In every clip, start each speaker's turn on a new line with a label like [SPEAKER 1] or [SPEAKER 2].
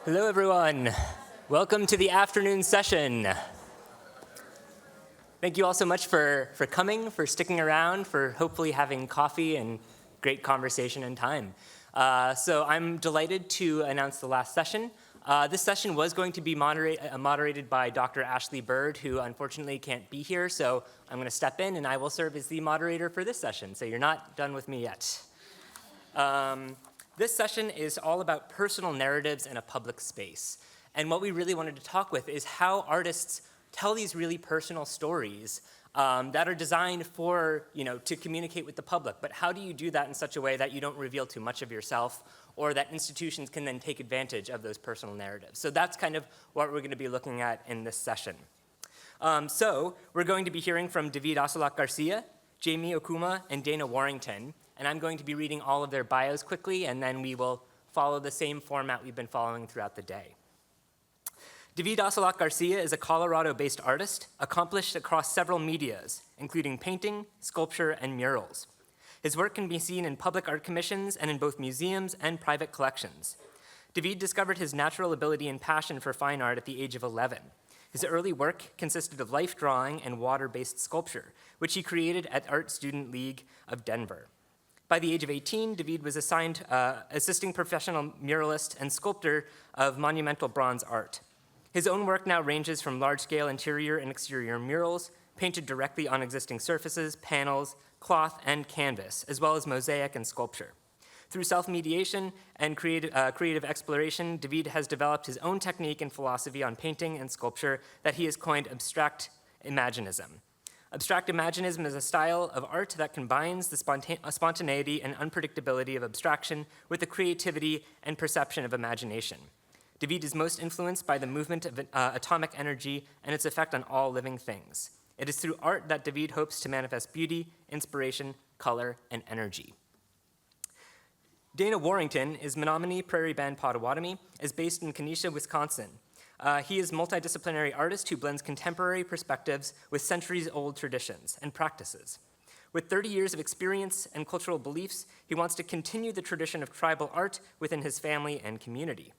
[SPEAKER 1] Hello, everyone. Welcome to the afternoon session. Thank you all so much for coming, for sticking around, for hopefully having coffee and great conversation and time. So I'm delighted to announce the last session. This session was going to be moderated by Dr. Ashley Bird, who unfortunately can't be here, so I'm going to step in and I will serve as the moderator for this session, so you're not done with me yet. This session is all about personal narratives in a public space. And what we really wanted to talk with is how artists tell these really personal stories that are designed for, to communicate with the public. But how do you do that in such a way that you don't reveal too much of yourself, or that institutions can then take advantage of those personal narratives? So that's kind of what we're going to be looking at in this session. So we're going to be hearing from David Ocelotl Garcia, Jamie Okuma, and Dana Warrington. And I'm going to be reading all of their bios quickly, and then we will follow the same format we've been following throughout the day. David Ocelotl Garcia is a Colorado-based artist, accomplished across several medias, including painting, sculpture, and murals. His work can be seen in public art commissions and in both museums and private collections. David discovered his natural ability and passion for fine art at the age of 11. His early work consisted of life drawing and water-based sculpture, which he created at Art Student League of Denver. By the age of 18, David was assigned assisting professional muralist and sculptor of monumental bronze art. His own work now ranges from large-scale interior and exterior murals, painted directly on existing surfaces, panels, cloth, and canvas, as well as mosaic and sculpture. Through self-mediation and creative exploration, David has developed his own technique and philosophy on painting and sculpture that he has coined abstract imaginism. Abstract imaginism is a style of art that combines the spontaneity and unpredictability of abstraction with the creativity and perception of imagination. David is most influenced by the movement of atomic energy and its effect on all living things. It is through art that David hopes to manifest beauty, inspiration, color, and energy. Dana Warrington is Menominee Prairie Band Potawatomi, is based in Kenosha, Wisconsin. He is a multidisciplinary artist who blends contemporary perspectives with centuries-old traditions and practices. With 30 years of experience and cultural beliefs, he wants to continue the tradition of tribal art within his family and community.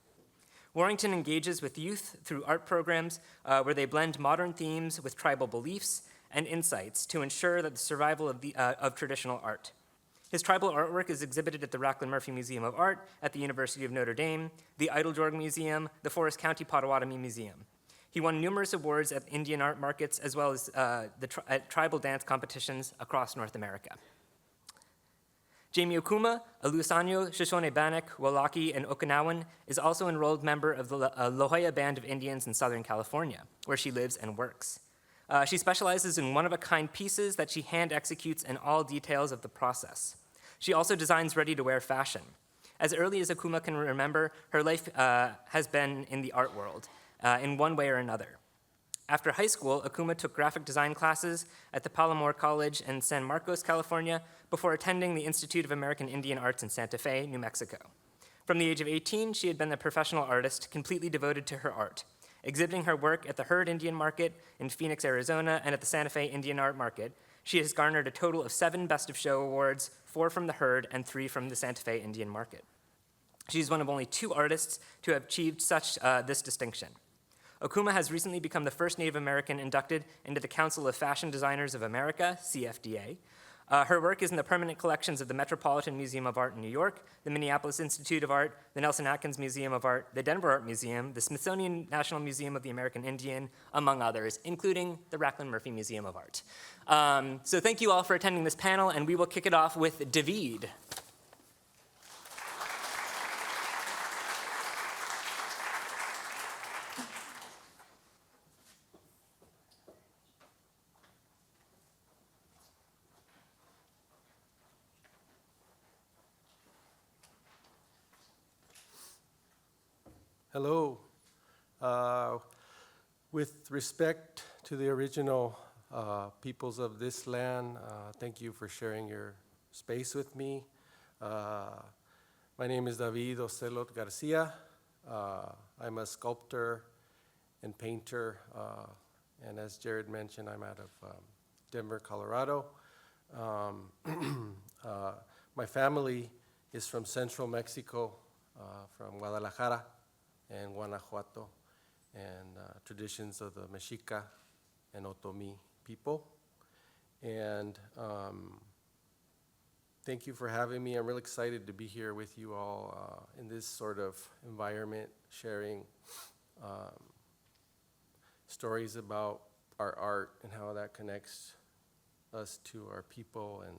[SPEAKER 1] Warrington engages with youth through art programs where they blend modern themes with tribal beliefs and insights to ensure that the survival of traditional art. His tribal artwork is exhibited at the Rachlin Murphy Museum of Art at the University of Notre Dame, the Eiteljorg Museum, the Forest County Potawatomi Museum. He won numerous awards at Indian art markets as well as at tribal dance competitions across North America. Jamie Okuma, a Luisanyo, Shoshone Bannock, Walaki, and Okinawan, is also an enrolled member of the La Jolla Band of Indians in Southern California, where she lives and works. She specializes in one-of-a-kind pieces that she hand-executes in all details of the process. She also designs ready-to-wear fashion. As early as Okuma can remember, her life has been in the art world, in one way or another. After high school, Okuma took graphic design classes at the Palomar College in San Marcos, California, before attending the Institute of American Indian Arts in Santa Fe, New Mexico. From the age of 18, she had been a professional artist completely devoted to her art, exhibiting her work at the Hurd Indian Market in Phoenix, Arizona, and at the Santa Fe Indian Art Market. She has garnered a total of 7 Best of Show awards, 4 from the Hurd and 3 from the Santa Fe Indian Market. She's one of only 2 artists to have achieved this distinction. Okuma has recently become the first Native American inducted into the Council of Fashion Designers of America, CFDA. Her work is in the permanent collections of the Metropolitan Museum of Art in New York, the Minneapolis Institute of Art, the Nelson Atkins Museum of Art, the Denver Art Museum, the Smithsonian National Museum of the American Indian, among others, including the Rachlin Murphy Museum of Art. So thank you all for attending this panel, and we will kick it off with David.
[SPEAKER 2] Hello. With respect to the original peoples of this land, thank you for sharing your space with me. My name is David Ocelotl Garcia. I'm a sculptor and painter, and as Jared mentioned, I'm out of Denver, Colorado. My family is from central Mexico, from Guadalajara. and Guanajuato, and traditions of the Mexica and Otomi people. And thank you for having me. I'm really excited to be here with you all in this sort of environment, sharing stories about our art and how that connects us to our people and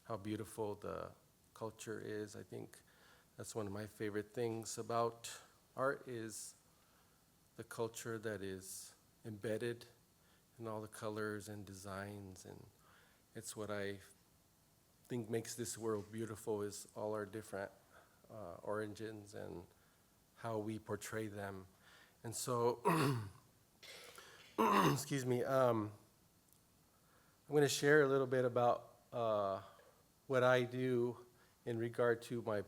[SPEAKER 2] how beautiful the culture is. I think that's one of my favorite things about art is the culture that is embedded in all the colors and designs, and it's what I think makes this world beautiful is all our different origins and how we portray them. And so, excuse me, I'm going to share a little bit about what I do in regard to my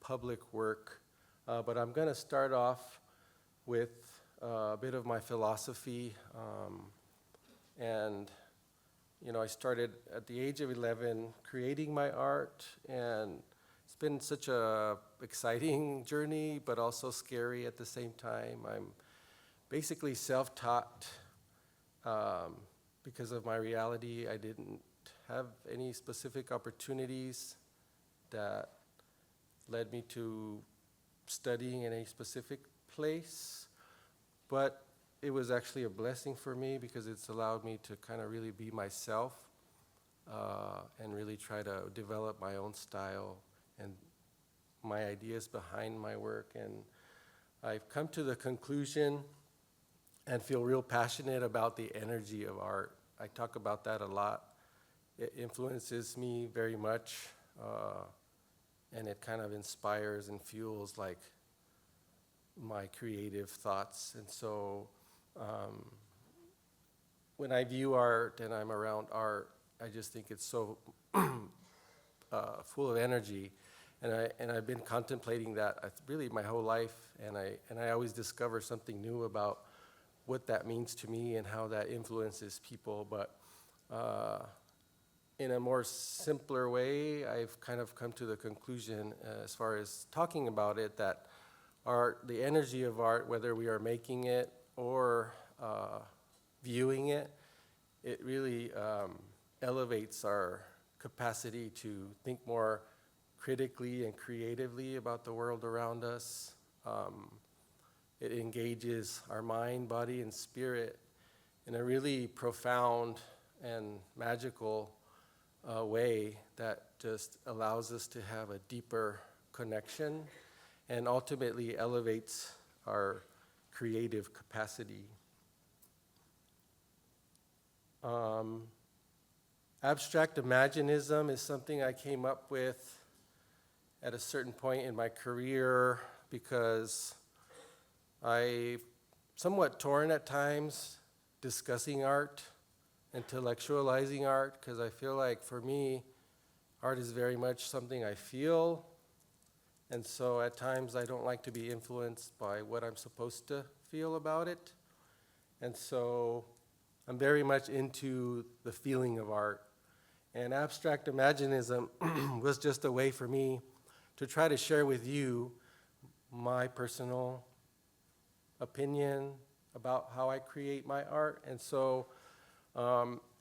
[SPEAKER 2] public work, but I'm going to start off with a bit of my philosophy. And, you know, I started at the age of 11 creating my art, and it's been such a exciting journey, but also scary at the same time. I'm basically self-taught because of my reality. I didn't have any specific opportunities that led me to studying in a specific place, but it was actually a blessing for me because it's allowed me to kind of really be myself and really try to develop my own style and my ideas behind my work. And I've come to the conclusion and feel real passionate about the energy of art. I talk about that a lot. It influences me very much, and it kind of inspires and fuels like my creative thoughts. And so when I view art and I'm around art, I just think it's so full of energy. And I've been contemplating that really my whole life, and I always discover something new about what that means to me and how that influences people. But in a more simpler way, I've kind of come to the conclusion as far as talking about it that art, the energy of art, whether we are making it or viewing it, it really elevates our capacity to think more critically and creatively about the world around us. It engages our mind, body, and spirit in a really profound and magical way that just allows us to have a deeper connection and ultimately elevates our creative capacity. Abstract Imaginism is something I came up with at a certain point in my career because I somewhat torn at times discussing art, intellectualizing art, because I feel like for me, art is very much something I feel, and so at times I don't like to be influenced by what I'm supposed to feel about it. And so I'm very much into the feeling of art. And abstract imaginism was just a way for me to try to share with you my personal opinion about how I create my art. And so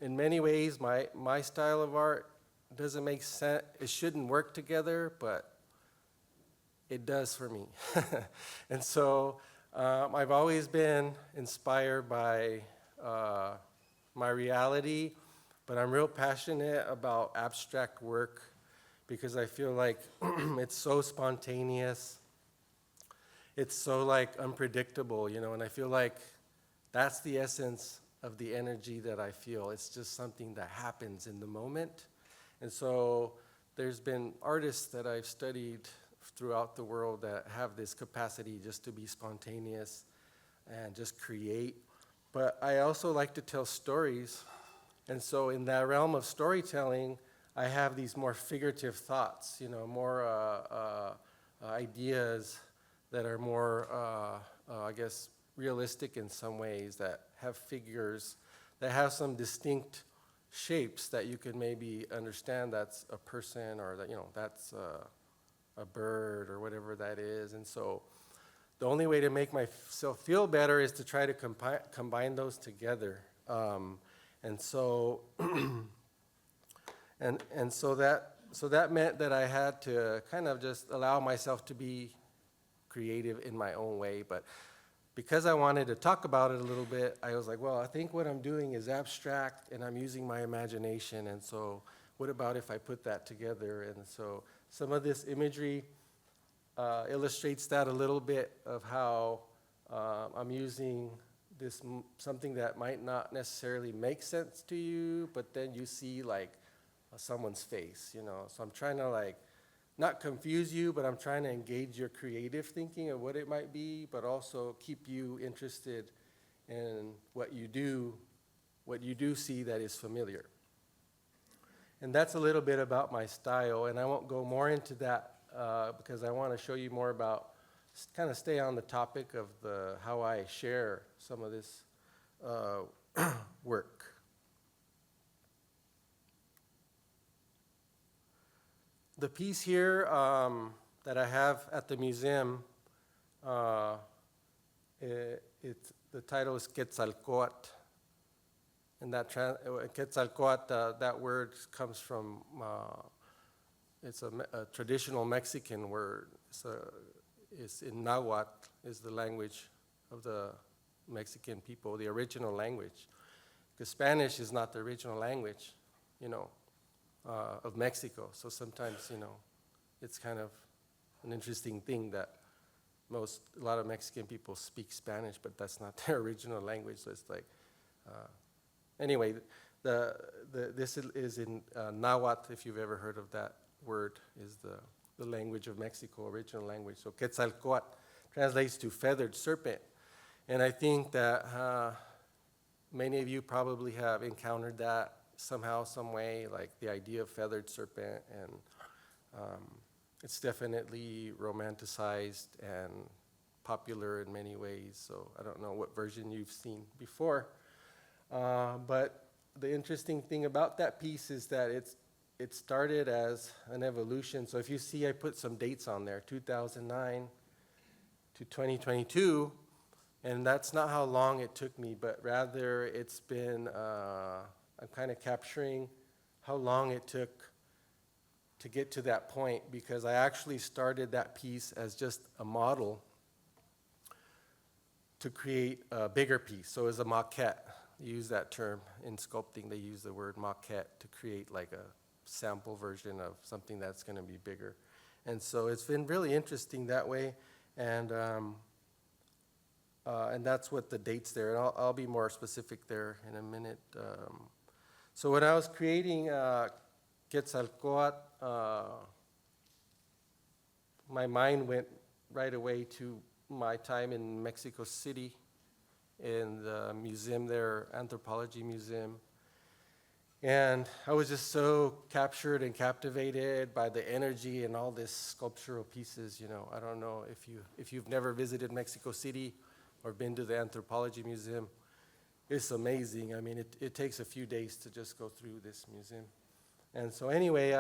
[SPEAKER 2] in many ways, my style of art doesn't make sense. It shouldn't work together, but it does for me. And so I've always been inspired by my reality, but I'm real passionate about abstract work because I feel like it's so spontaneous. It's so like unpredictable, you know, and I feel like that's the essence of the energy that I feel. It's just something that happens in the moment. And so there's been artists that I've studied throughout the world that have this capacity just to be spontaneous and just create. But I also like to tell stories. And so in that realm of storytelling, I have these more figurative thoughts, you know, more ideas that are more, I guess, realistic in some ways, that have figures, that have some distinct shapes that you can maybe understand that's a person or that, you know, that's a bird or whatever that is. And so the only way to make myself feel better is to try to combine those together. And so, and so that meant that I had to kind of just allow myself to be creative in my own way. But because I wanted to talk about it a little bit, I was like, well, I think what I'm doing is abstract and I'm using my imagination. And so what about if I put that together? And so some of this imagery illustrates that a little bit of how I'm using this something that might not necessarily make sense to you, but then you see like someone's face, you know. So I'm trying to like not confuse you, but I'm trying to engage your creative thinking of what it might be, but also keep you interested in what you do see that is familiar. And that's a little bit about my style, and I won't go more into that because I want to show you more about, kind of stay on the topic of how I share some of this work. The piece here that I have at the museum, the title is Quetzalcoatl. And that Quetzalcoatl, that word comes from, it's a traditional Mexican word. It's in Nahuatl, is the language of the Mexican people, the original language. Because Spanish is not the original language, you know, of Mexico. So sometimes, you know, it's kind of an interesting thing that a lot of Mexican people speak Spanish, but that's not their original language. So it's like, anyway, this is in Nahuatl, if you've ever heard of that word, is the language of Mexico, original language. So Quetzalcoatl translates to feathered serpent. And I think that many of you probably have encountered that somehow, some way, like the idea of feathered serpent, and it's definitely romanticized and popular in many ways. So I don't know what version you've seen before, but the interesting thing about that piece is that it started as an evolution. So if you see, I put some dates on there, 2009 to 2022, and that's not how long it took me, but rather it's been, I'm kind of capturing how long it took to get to that point, because I actually started that piece as just a model to create a bigger piece. So it's a maquette. You use that term in sculpting. They use the word maquette to create like a sample version of something that's going to be bigger. And so it's been really interesting that way. And that's what the date's there. And I'll be more specific there in a minute. So when I was creating Quetzalcoatl, my mind went right away to my time in Mexico City in the museum there, Anthropology Museum. And I was just so captured and captivated by the energy and all these sculptural pieces. You know, I don't know if you've never visited Mexico City or been to the Anthropology Museum. It's amazing. I mean, it takes a few days to just go through this museum. And so anyway,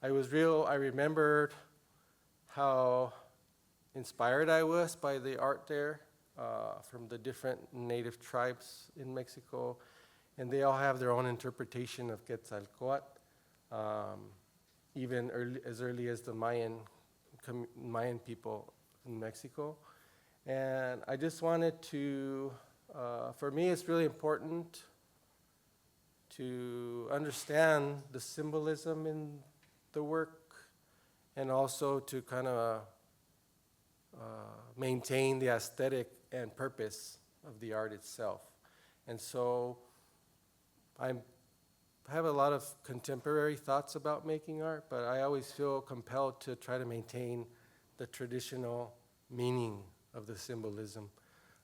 [SPEAKER 2] I remembered how inspired I was by the art there from the different native tribes in Mexico. And they all have their own interpretation of Quetzalcoatl, even as early as the Mayan people in Mexico. And I just wanted to, for me, it's really important to understand the symbolism in the work, and also to kind of maintain the aesthetic and purpose of the art itself. And so I have a lot of contemporary thoughts about making art, but I always feel compelled to try to maintain the traditional meaning of the symbolism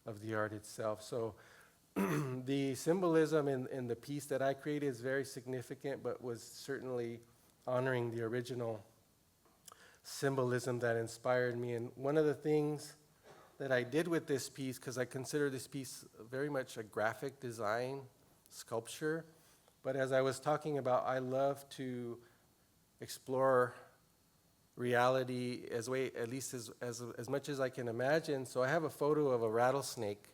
[SPEAKER 2] of the art itself. So the symbolism in the piece that I created is very significant, but was certainly honoring the original symbolism that inspired me. And one of the things that I did with this piece, because I consider this piece very much a graphic design sculpture, but as I was talking about, I love to explore reality at least as much as I can imagine. So I have a photo of a rattlesnake,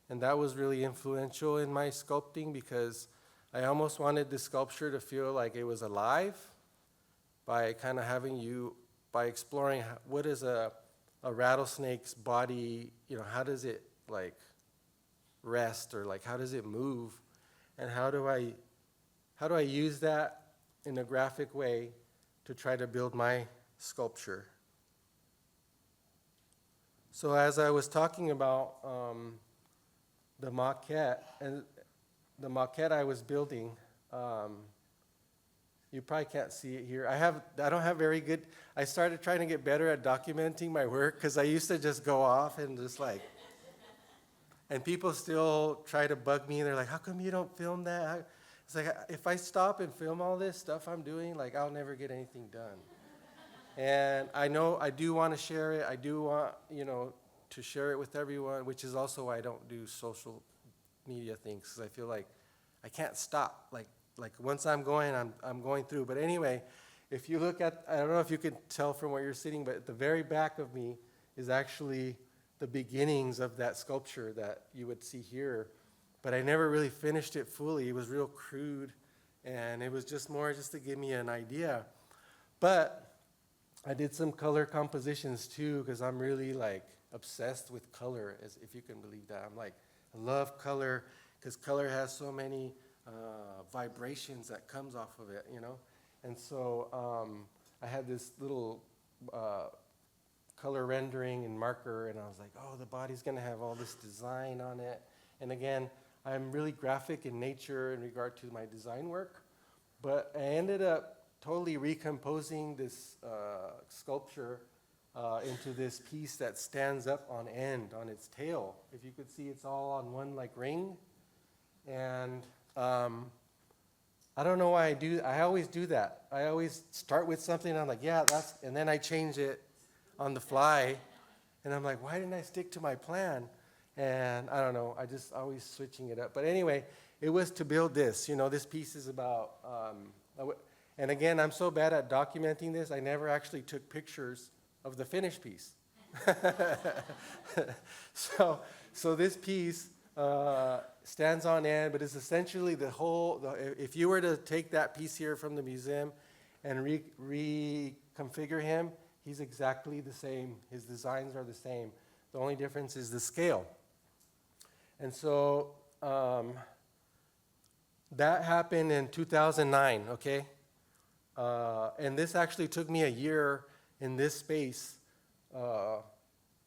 [SPEAKER 2] and that was really influential in my sculpting because I almost wanted the sculpture to feel like it was alive by kind of by exploring what is a rattlesnake's body, how does it like rest, or like how does it move, and how do I use that in a graphic way to try to build my sculpture. So as I was talking about the maquette I was building, you probably can't see it here. I don't have very good. I started trying to get better at documenting my work because I used to just go off and just like, and people still try to bug me. They're like, "How come you don't film that?" It's like, if I stop and film all this stuff I'm doing, like I'll never get anything done. And I know I do want to share it. I do want, to share it with everyone, which is also why I don't do social media things, because I feel like I can't stop. Like once I'm going, I'm going through. But anyway, if you look at, I don't know if you can tell from where you're sitting, but at the very back of me is actually the beginnings of that sculpture that you would see here. But I never really finished it fully. It was real crude, and it was just more just to give me an idea. But I did some color compositions too, because I'm really like obsessed with color, as if you can believe that. I'm like, I love color, because color has so many vibrations that comes off of it, And so I had this little color rendering and marker, and I was like, oh, the body's going to have all this design on it. And again, I'm really graphic in nature in regard to my design work, but I ended up totally recomposing this sculpture into this piece that stands up on end, on its tail. If you could see, it's all on one like ring. And I don't know why I always do that. I always start with something, and I'm like, yeah, and then I change it on the fly. And I'm like, why didn't I stick to my plan? And I don't know, I just always switching it up. But anyway, it was to build this. This piece is about, and again, I'm so bad at documenting this, I never actually took pictures of the finished piece. So this piece stands on end, but it's essentially if you were to take that piece here from the museum and reconfigure him, he's exactly the same. His designs are the same. The only difference is the scale. And so that happened in 2009, okay? And this actually took me a year in this space,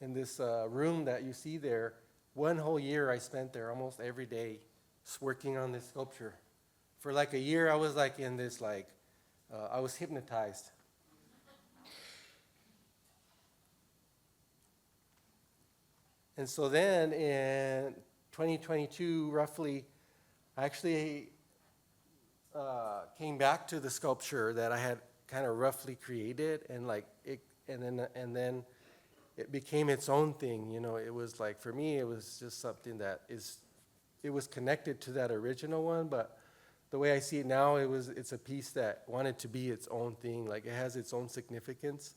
[SPEAKER 2] in this room that you see there. One whole year I spent there almost every day working on this sculpture. For like a year I was like in this I was hypnotized. And so then in 2022, roughly, I actually came back to the sculpture that I had kind of roughly created, and then it became its own thing. It was like, for me, it was just something it was connected to that original one, but the way I see it now, it's a piece that wanted to be its own thing. Like, it has its own significance,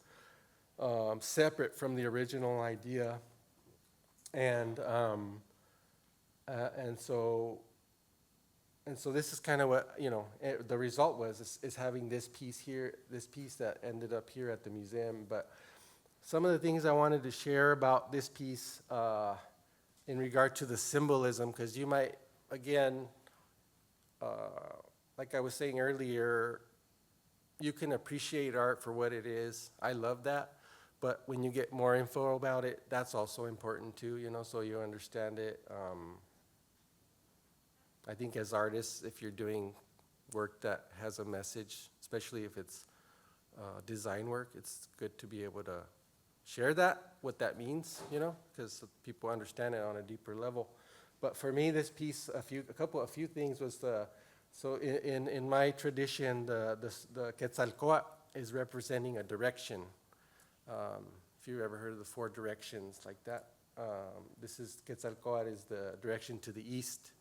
[SPEAKER 2] separate from the original idea. And so this is kind of what, the result was, is having this piece here, this piece that ended up here at the museum. But some of the things I wanted to share about this piece in regard to the symbolism, because you might, again, like I was saying earlier, you can appreciate art for what it is. I love that. But when you get more info about it, that's also important too, so you understand it. I think as artists, if you're doing work that has a message, especially if it's design work, it's good to be able to share that, what that means, because people understand it on a deeper level. But for me, this piece, a few things was so in my tradition, the Quetzalcoatl is representing a direction. If you've ever heard of the 4 directions like that, this is Quetzalcoatl is the direction to the east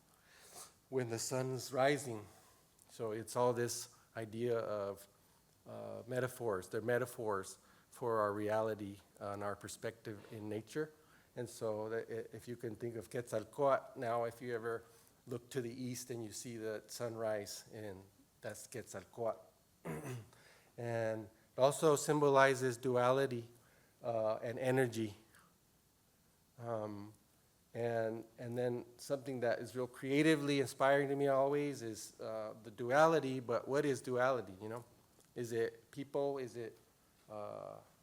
[SPEAKER 2] when the sun's rising. So it's all this idea of metaphors. They're metaphors for our reality and our perspective in nature. And so if you can think of Quetzalcoatl now, if you ever look to the east and you see the sunrise, and that's Quetzalcoatl. And it also symbolizes duality and energy. And then something that is real creatively inspiring to me always is the duality, but what is duality, you know? Is it people? Is it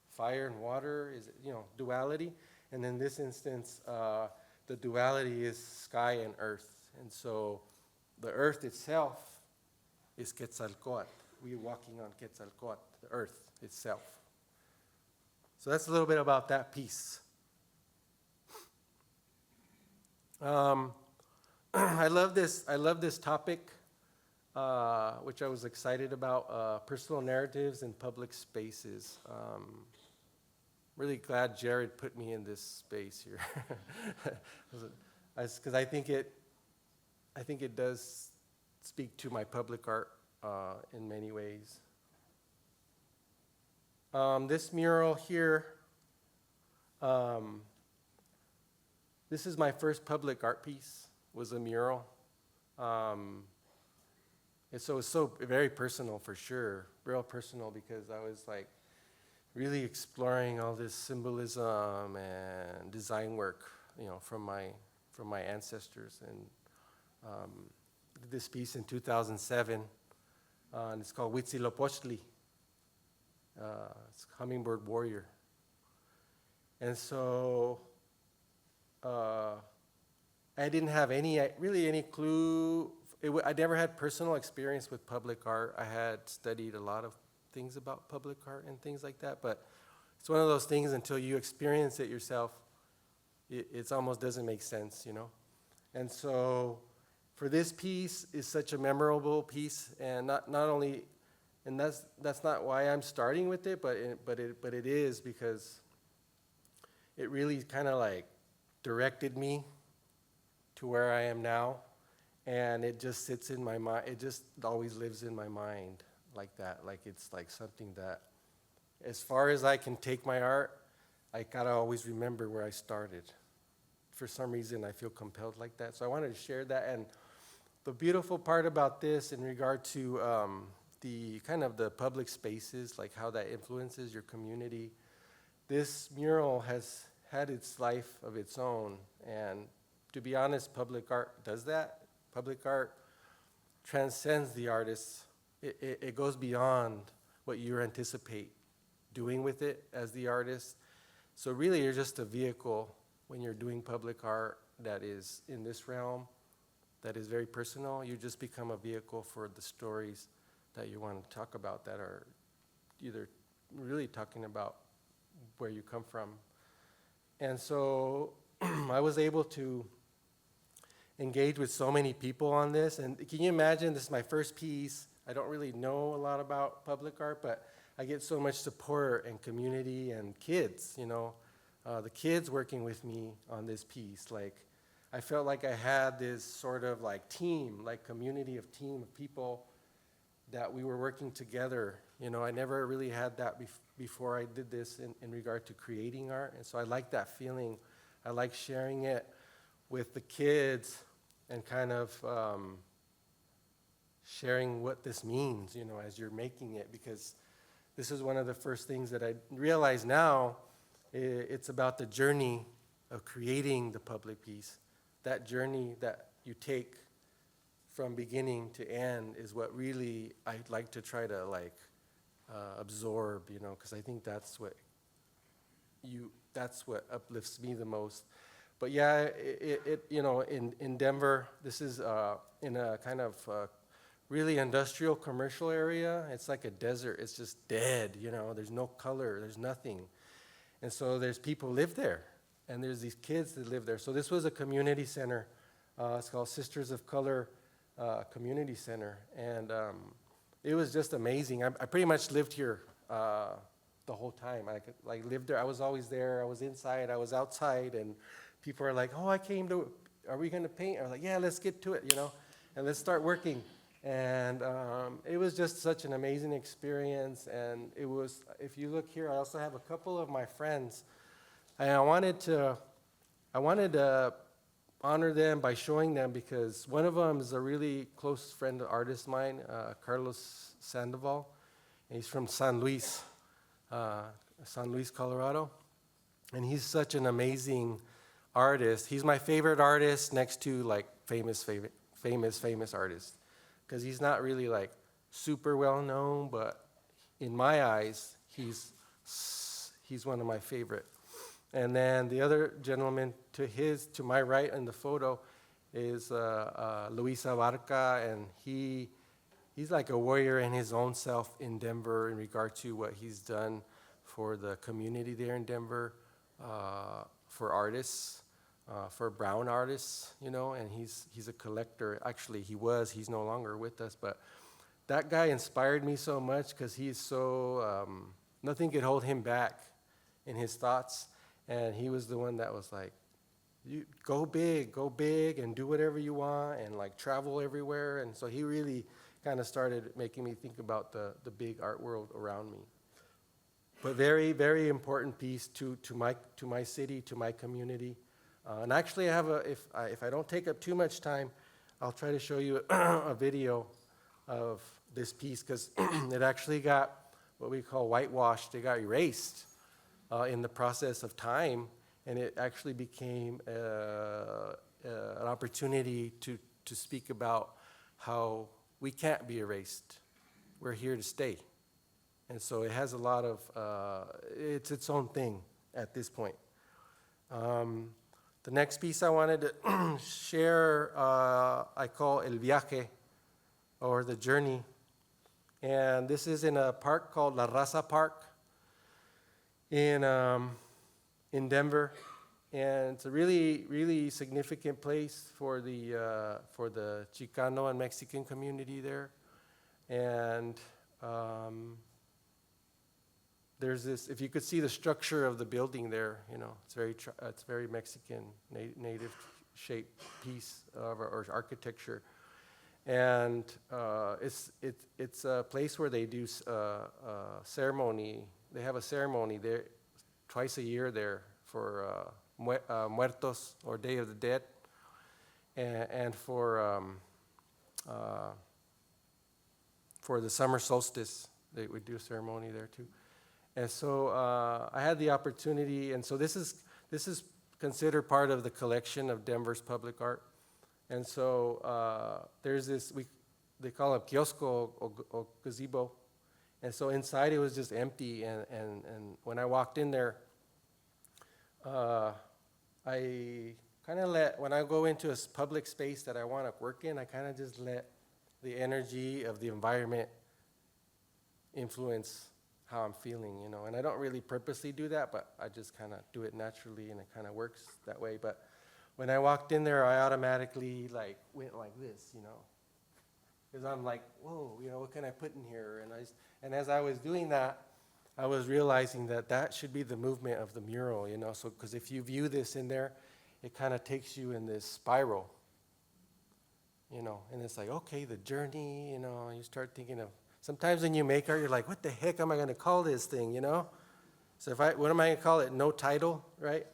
[SPEAKER 2] fire and water? Is it, you know, duality? And in this instance, the duality is sky and earth. And so the earth itself is Quetzalcoatl. We're walking on Quetzalcoatl, the earth itself. So that's a little bit about that piece. I love this topic, which I was excited about, personal narratives in public spaces. Really glad Jared put me in this space here, because I think it does speak to my public art in many ways. This mural here, this is my first public art piece, was a mural. And so it's so very personal for sure, real personal, because I was like really exploring all this symbolism and design work, you know, from my ancestors. And did this piece in 2007, and it's called Huitzilopochtli. It's Hummingbird Warrior. And so I didn't have any clue. I never had personal experience with public art. I had studied a lot of things about public art and things like that, but it's one of those things until you experience it yourself, it almost doesn't make sense, you know? And so for this piece is such a memorable piece, and not only, and that's not why I'm starting with it, but it is because it really kind of like directed me to where I am now, and it just sits in my mind. It just always lives in my mind like that. Like it's like something that, as far as I can take my art, I gotta always remember where I started. For some reason, I feel compelled like that. So I wanted to share that. And the beautiful part about this in regard to the kind of the public spaces, like how that influences your community, this mural has had its life of its own. And to be honest, public art does that. Public art transcends the artist. It goes beyond what you anticipate doing with it as the artist. So really, you're just a vehicle when you're doing public art that is in this realm, that is very personal. You just become a vehicle for the stories that you want to talk about that are either really talking about where you come from. And so I was able to engage with so many people on this. And can you imagine, this is my first piece. I don't really know a lot about public art, but I get so much support and community and kids, you know, the kids working with me on this piece. Like, I felt like I had this sort of like team, like community of team of people that we were working together. You know, I never really had that before I did this in regard to creating art. And so I like that feeling. I like sharing it with the kids and kind of sharing what this means, you know, as you're making it, because this is one of the first things that I realize now. It's about the journey of creating the public piece. That journey that you take from beginning to end is what really I'd like to try to like absorb, you know, because I think that's what uplifts me the most. But yeah, it you know, in Denver, this is in a kind of really industrial commercial area. It's like a desert. It's just dead, you know. There's no color. There's nothing. And so there's people live there, and there's these kids that live there. So this was a community center. It's called Sisters of Color Community Center, and it was just amazing. I pretty much lived here the whole time. I lived there. I was always there. I was inside. I was outside, and people are like, "Oh, are we going to paint?" I was like, "Yeah, let's get to it, you know, and let's start working." And it was just such an amazing experience. And it was, if you look here, I also have a couple of my friends. And I wanted to honor them by showing them, because one of them is a really close friend, artist of mine, Carlos Sandoval. And he's from San Luis, Colorado. And he's such an amazing artist. He's my favorite artist next to like famous artists. Because he's not really like super well known, but in my eyes, he's one of my favorite. And then the other gentleman to my right in the photo is Luis Abarca, and he's like a warrior in his own self in Denver in regard to what he's done for the community there in Denver, for artists, for brown artists, you know, and he's a collector. Actually, he's no longer with us, but that guy inspired me so much because he's so, nothing could hold him back in his thoughts. And he was the one that was like, you go big and do whatever you want and like travel everywhere. And so he really kind of started making me think about the big art world around me. But very, very important piece to my city, to my community. And actually I have if I don't take up too much time, I'll try to show you a video of this piece, because it actually got what we call whitewashed. It got erased in the process of time, and it actually became an opportunity to speak about how we can't be erased. We're here to stay. And so it has a lot of, it's its own thing at this point. The next piece I wanted to share, I call El Viaje, or the journey. And this is in a park called La Raza Park in Denver. And it's a really, really significant place for the Chicano and Mexican community there. And there's this, if you could see the structure of the building there, you know, it's very Mexican, native shaped piece or architecture. And it's a place where they do ceremony. They have a ceremony there twice a year there for Muertos, or Day of the Dead, and for the summer solstice. They would do a ceremony there too. And so I had the opportunity, and so this is considered part of the collection of Denver's public art. And so there's this, they call it kiosco or gazebo. And so inside it was just empty, and when I walked in there, I kind of when I go into a public space that I want to work in, I kind of just let the energy of the environment influence how I'm feeling, you know. And I don't really purposely do that, but I just kind of do it naturally, and it kind of works that way. But when I walked in there, I automatically like went like this, you know, because I'm like, whoa, you know, what can I put in here? And as I was doing that, I was realizing that should be the movement of the mural, you know. So because if you view this in there, it kind of takes you in this spiral, you know. And it's like, okay, the journey, you know. You start thinking of, sometimes when you make art, you're like, what the heck am I going to call this thing, you know? So what am I going to call it? No title, right?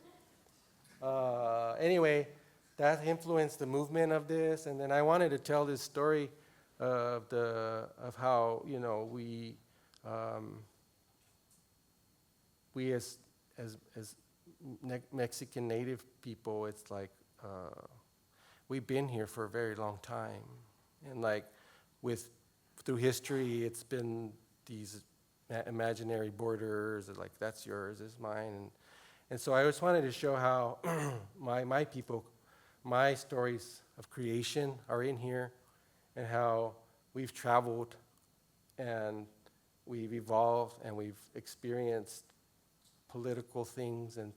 [SPEAKER 2] Anyway, that influenced the movement of this, and then I wanted to tell this story of how, you know, we as Mexican native people, it's like we've been here for a very long time, and like through history, it's been these imaginary borders, like that's yours, this is mine, and so I just wanted to show how my people, my stories of creation are in here, and how we've traveled and we've evolved and we've experienced political things. And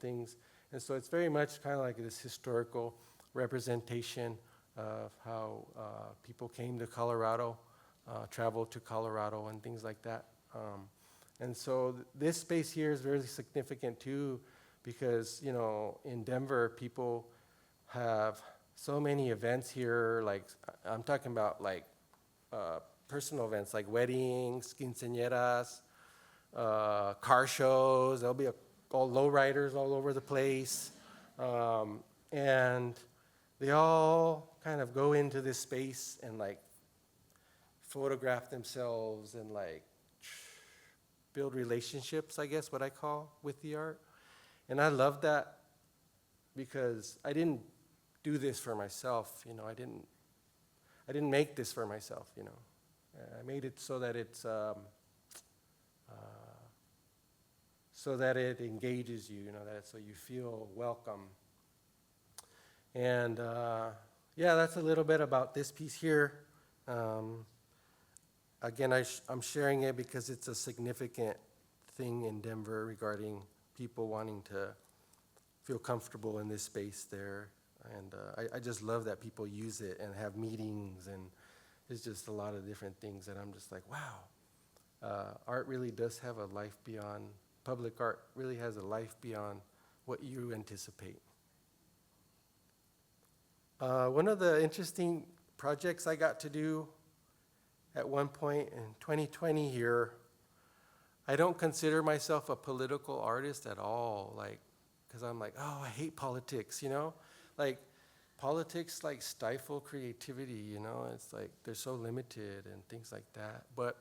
[SPEAKER 2] so it's very much kind of like this historical representation of how people came to Colorado, traveled to Colorado and things like that. And so this space here is very significant too, because, you know, in Denver, people have so many events here. Like, I'm talking about like personal events like weddings, quinceañeras, car shows. There'll be all lowriders all over the place. And they all kind of go into this space and like photograph themselves and like build relationships, I guess, what I call, with the art. And I love that because I didn't do this for myself, you know. I didn't make this for myself, you know. I made it so that it's so that it engages you, you know, that so you feel welcome. And yeah, that's a little bit about this piece here. Again, I'm sharing it because it's a significant thing in Denver regarding people wanting to feel comfortable in this space there. And I just love that people use it and have meetings, and it's just a lot of different things that I'm just like, wow, art really does have a life beyond, public art really has a life beyond what you anticipate. One of the interesting projects I got to do at one point in 2020 here, I don't consider myself a political artist at all, like, because I'm like, oh, I hate politics, you know? Like, politics, like, stifle creativity, you know? It's like, they're so limited and things like that. But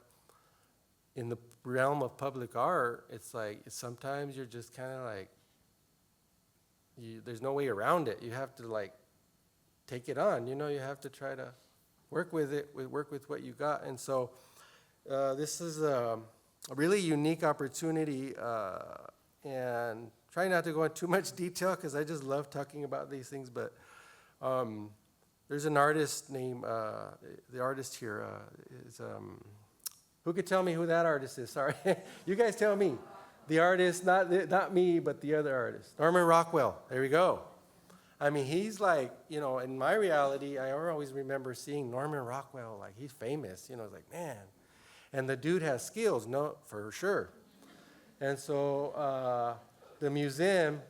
[SPEAKER 2] in the realm of public art, it's like, sometimes you're just kind of like, there's no way around it. You have to, like, take it on, you know? You have to try to work with it, work with what you got. And so this is a really unique opportunity, and try not to go into too much detail because I just love talking about these things, but there's an artist named, the artist here is, who could tell me who that artist is? Sorry, you guys tell me. The artist, not me, but the other artist. Norman Rockwell, there we go. I mean, he's like, you know, in my reality, I always remember seeing Norman Rockwell, like, he's famous, you know, it's like, man. And the dude has skills, no, for sure. And so the museum,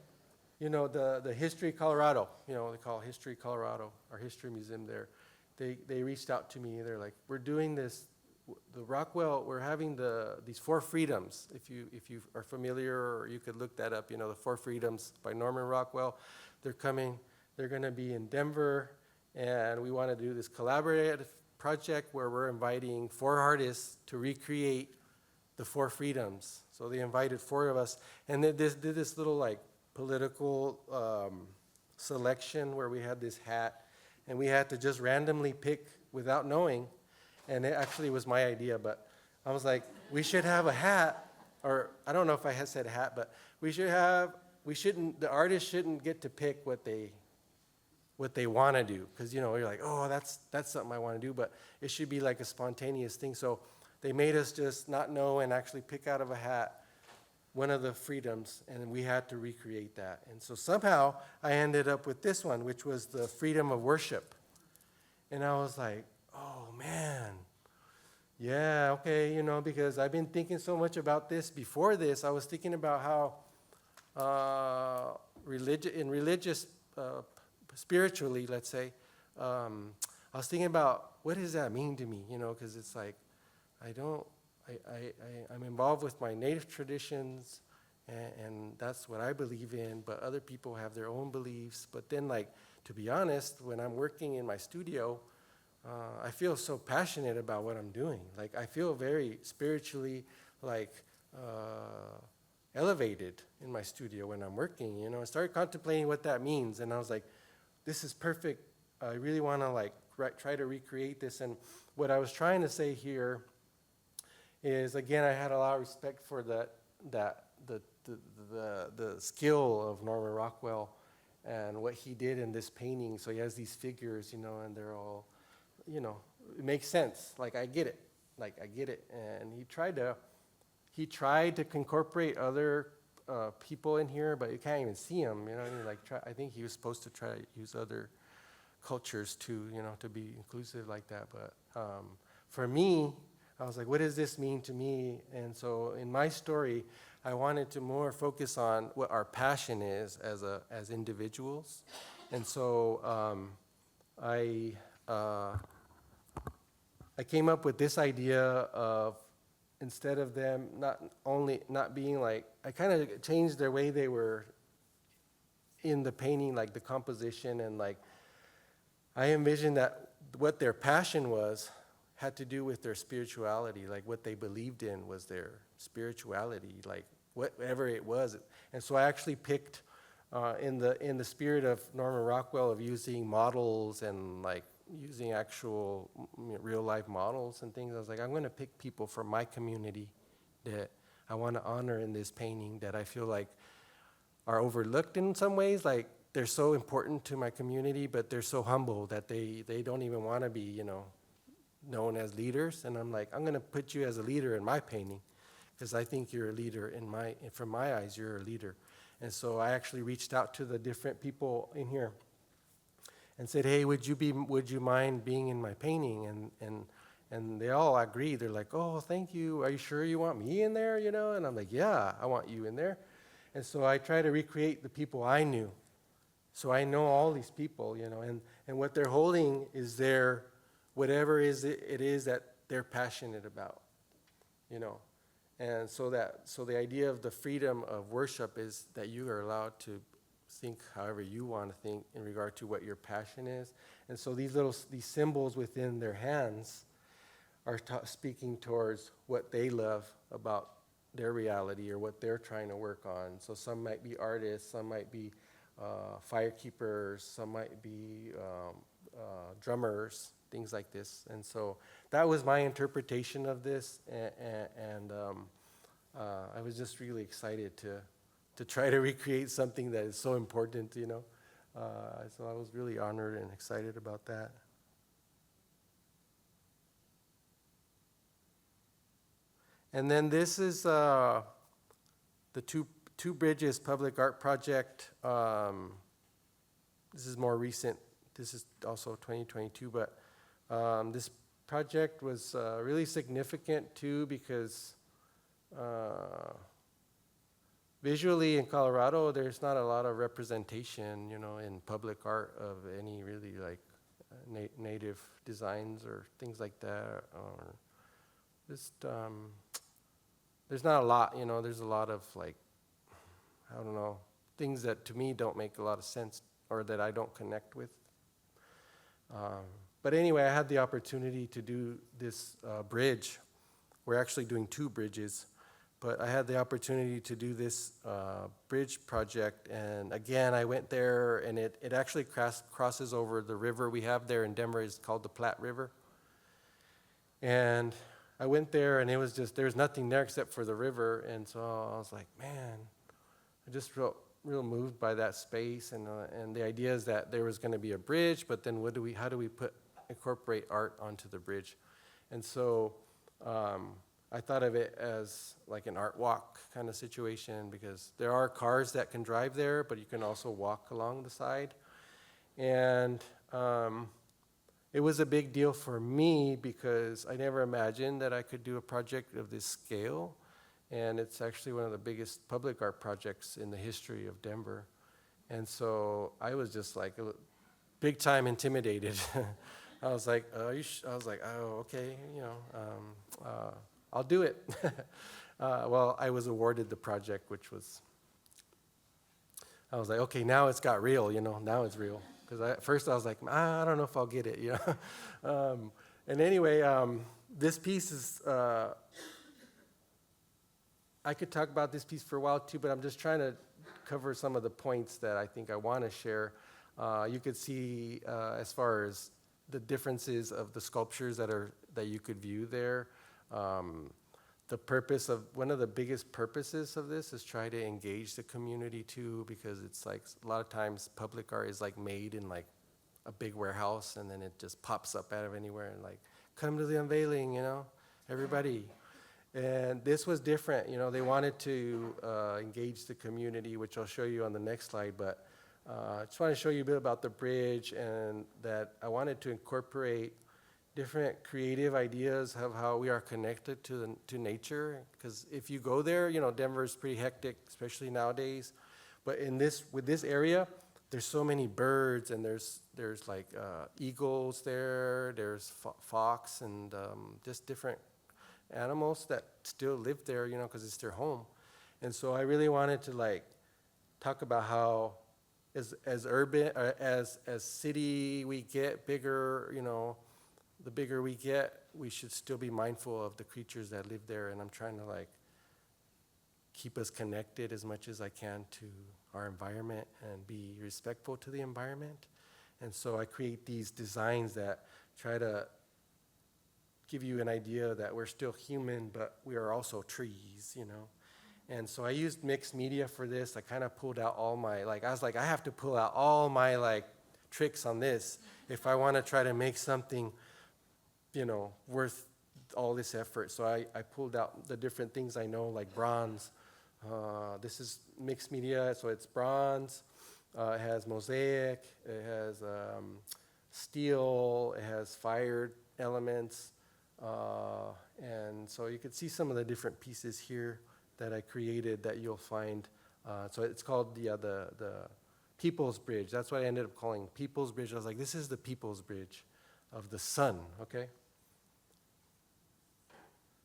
[SPEAKER 2] you know, the History Colorado, you know, they call History Colorado, our history museum there, they reached out to me. They're like, we're doing this, the Rockwell, we're having these 4 freedoms. If you are familiar, or you could look that up, you know, the 4 freedoms by Norman Rockwell. They're coming, they're gonna be in Denver, and we wanna do this collaborative project where we're inviting 4 artists to recreate the 4 freedoms. So they invited 4 of us, and they did this little like political selection where we had this hat, and we had to just randomly pick without knowing, and it actually was my idea, but I was like, we should have a hat, or I don't know if I had said hat, but the artist shouldn't get to pick what they want to do, because, you know, you're like, oh, that's something I want to do, but it should be like a spontaneous thing. So they made us just not know and actually pick out of a hat one of the freedoms, and we had to recreate that. And so somehow I ended up with this one, which was the freedom of worship. And I was like, oh, man, yeah, okay, you know, because I've been thinking so much about this. Before this, I was thinking about how spiritually, let's say, I was thinking about what does that mean to me, you know, because it's like, I'm involved with my native traditions, and that's what I believe in, but other people have their own beliefs. But then, like, to be honest, when I'm working in my studio, I feel so passionate about what I'm doing. Like, I feel very spiritually, like, elevated in my studio when I'm working, you know. I started contemplating what that means, and I was like, this is perfect. I really want to, like, try to recreate this. And what I was trying to say here is, again, I had a lot of respect for the skill of Norman Rockwell and what he did in this painting. So he has these figures, you know, and they're all, you know, it makes sense. Like, I get it. And he tried to incorporate other people in here, but you can't even see them, you know. Like, I think he was supposed to try to use other cultures too, you know, to be inclusive like that. But for me, I was like, what does this mean to me? And so in my story, I wanted to more focus on what our passion is as individuals. And so I came up with this idea of, instead of them not being like, I kind of changed their way they were in the painting, like the composition, and like, I envisioned that what their passion was had to do with their spirituality, like what they believed in was their spirituality, like whatever it was. And so I actually picked, in the spirit of Norman Rockwell, of using models and like using actual real life models and things. I was like, I'm going to pick people from my community that I want to honor in this painting, that I feel like are overlooked in some ways. Like, they're so important to my community, but they're so humble that they don't even want to be, known as leaders. And I'm like, I'm going to put you as a leader in my painting, because I think you're a leader from my eyes, you're a leader. And so I actually reached out to the different people in here and said, hey, would you mind being in my painting? And they all agreed. They're like, oh, thank you. Are you sure you want me in there? And I'm like, yeah, I want you in there. And so I try to recreate the people I knew. So I know all these people, and what they're holding is their, whatever it is that they're passionate about, And so the idea of the freedom of worship is that you are allowed to think however you want to think in regard to what your passion is. And so these symbols within their hands are speaking towards what they love about their reality or what they're trying to work on. So some might be artists, some might be firekeepers, some might be drummers, things like this. And so that was my interpretation of this, and I was just really excited to try to recreate something that is so important, So I was really honored and excited about that. And then this is the Two Bridges Public Art Project. This is more recent. This is also 2022, but this project was really significant too, because visually in Colorado, there's not a lot of representation, in public art of any really like native designs or things like that, or just there's not a lot, there's a lot of like, I don't know, things that to me don't make a lot of sense or that I don't connect with. But anyway, I had the opportunity to do this bridge. We're actually doing 2 bridges, but I had the opportunity to do this bridge project. And again, I went there, and it actually crosses over the river we have there in Denver. It's called the Platte River. And I went there, and it was just, there's nothing there except for the river. And so I was like, man, I just felt real moved by that space. And the idea is that there was going to be a bridge, but then how do we incorporate art onto the bridge? And so I thought of it as like an art walk kind of situation, because there are cars that can drive there, but you can also walk along the side. And it was a big deal for me because I never imagined that I could do a project of this scale. And it's actually one of the biggest public art projects in the history of Denver. And so I was just like big time intimidated. I was like, oh, okay, I'll do it. Well, I was awarded the project, I was like, okay, now it's got real, now it's real. Because at first I was like, I don't know if I'll get it, And anyway, this piece is, I could talk about this piece for a while too, but I'm just trying to cover some of the points that I think I want to share. You could see as far as the differences of the sculptures that you could view there. The purpose of, one of the biggest purposes of this is try to engage the community too, because it's like a lot of times public art is like made in like a big warehouse, and then it just pops up out of anywhere and like, come to the unveiling, everybody. And this was different, they wanted to engage the community, which I'll show you on the next slide, but I just want to show you a bit about the bridge, and that I wanted to incorporate different creative ideas of how we are connected to nature. Because if you go there, Denver is pretty hectic, especially nowadays. But with this area, there's so many birds, and there's like eagles there, there's fox, and just different animals that still live there, because it's their home. And so I really wanted to like talk about how as urban, as city we get bigger, the bigger we get, we should still be mindful of the creatures that live there. And I'm trying to like keep us connected as much as I can to our environment and be respectful to the environment. And so I create these designs that try to give you an idea that we're still human, but we are also trees, And so I used mixed media for this. I kind of pulled out all my, I have to pull out all my tricks on this if I want to try to make something, worth all this effort. So I pulled out the different things I know, like bronze. This is mixed media, so it's bronze. It has mosaic. It has steel. It has fired elements. And so you can see some of the different pieces here that I created that you'll find. So it's called the People's Bridge. That's what I ended up calling People's Bridge. I was like, this is the People's Bridge of the sun, okay?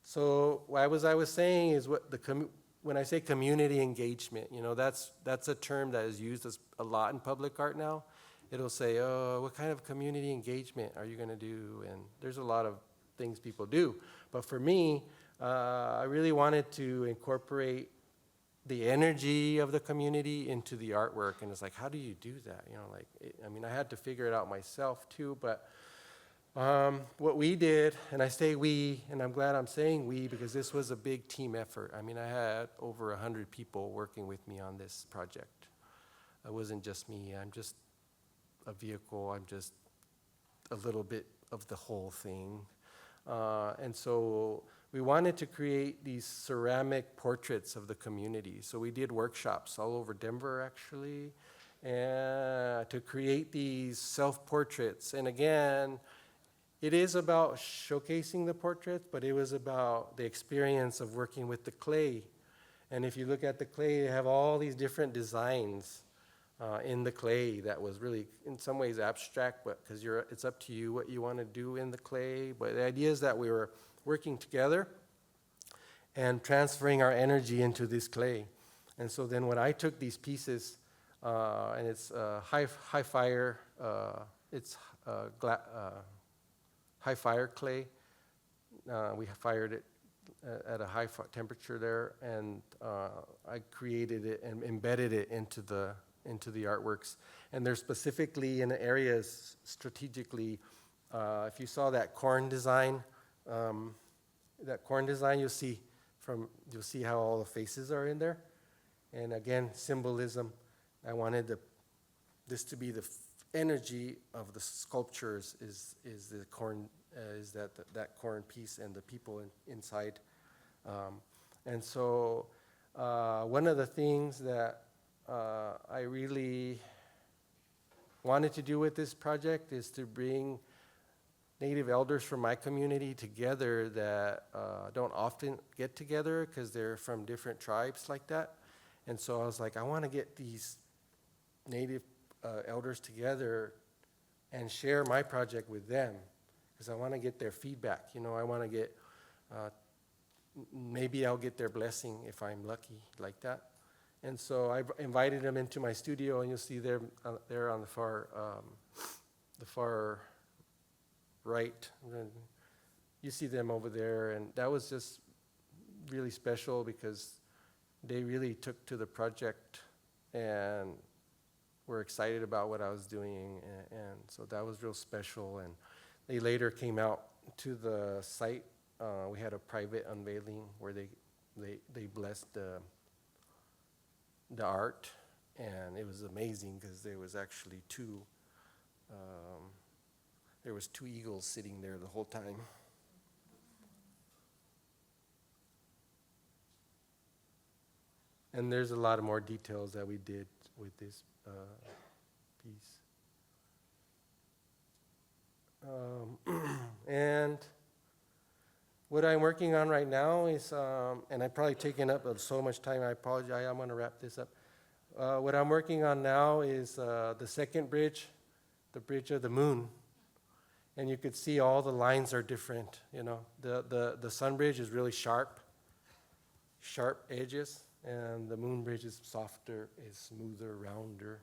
[SPEAKER 2] So what I was saying is when I say community engagement, that's a term that is used a lot in public art now. It'll say, oh, what kind of community engagement are you going to do? And there's a lot of things people do. But for me, I really wanted to incorporate the energy of the community into the artwork. And it's like, how do you do that? I had to figure it out myself too, but what we did, and I say we, and I'm glad I'm saying we because this was a big team effort. I had over 100 people working with me on this project. It wasn't just me. I'm just a vehicle. I'm just a little bit of the whole thing. And so we wanted to create these ceramic portraits of the community. So we did workshops all over Denver, actually, and to create these self-portraits. And again, it is about showcasing the portraits, but it was about the experience of working with the clay. And if you look at the clay, they have all these different designs in the clay that was really, in some ways, abstract, but because it's up to you what you want to do in the clay. But the idea is that we were working together and transferring our energy into this clay. And so then when I took these pieces, and it's high fire, high fire clay. We fired it at a high temperature there, and I created it and embedded it into the artworks. And they're specifically in areas strategically. If you saw that corn design, you'll see how all the faces are in there. And again, symbolism. I wanted this to be the energy of the sculptures is the corn, is that corn piece and the people inside. And so one of the things that I really wanted to do with this project is to bring Native elders from my community together that don't often get together because they're from different tribes like that. And so I was like, I want to get these Native elders together and share my project with them because I want to get their feedback. I want to get, maybe I'll get their blessing if I'm lucky like that. And so I invited them into my studio, and you'll see they're on the far right. You see them over there, and that was just really special because they really took to the project and were excited about what I was doing, and so that was real special. And they later came out to the site. We had a private unveiling where they blessed the art, and it was amazing because there was actually two eagles sitting there the whole time. And there's a lot of more details that we did with this piece. And what I'm working on right now is, and I've probably taken up so much time, I apologize, I'm going to wrap this up. What I'm working on now is the second bridge, the bridge of the moon. And you could see all the lines are different, you know. The sun bridge is really sharp edges, and the moon bridge is softer, is smoother, rounder.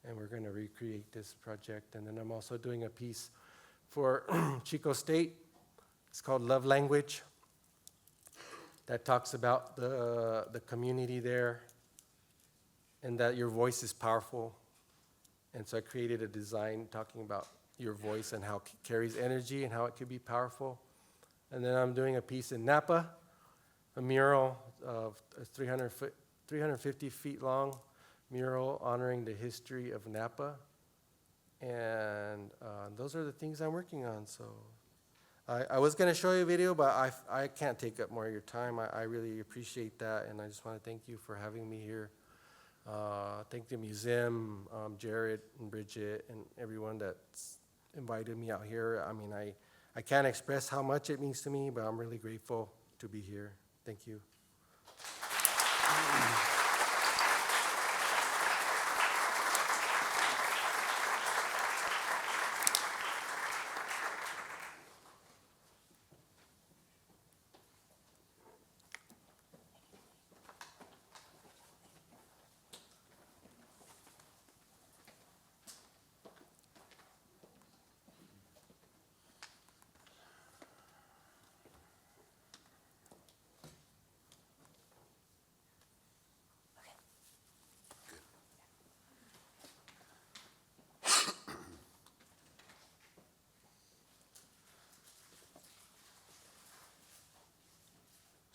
[SPEAKER 2] And we're going to recreate this project. And then I'm also doing a piece for Chico State. It's called Love Language. That talks about the community there and that your voice is powerful. And so I created a design talking about your voice and how it carries energy and how it could be powerful. And then I'm doing a piece in Napa, a mural of 350 feet long, mural honoring the history of Napa. And those are the things I'm working on. So I was going to show you a video, but I can't take up more of your time. I really appreciate that, and I just want to thank you for having me here. Thank the museum, Jared and Bridget, and everyone that's invited me out here. I mean, I can't express how much it means to me, but I'm really grateful to be here. Thank you.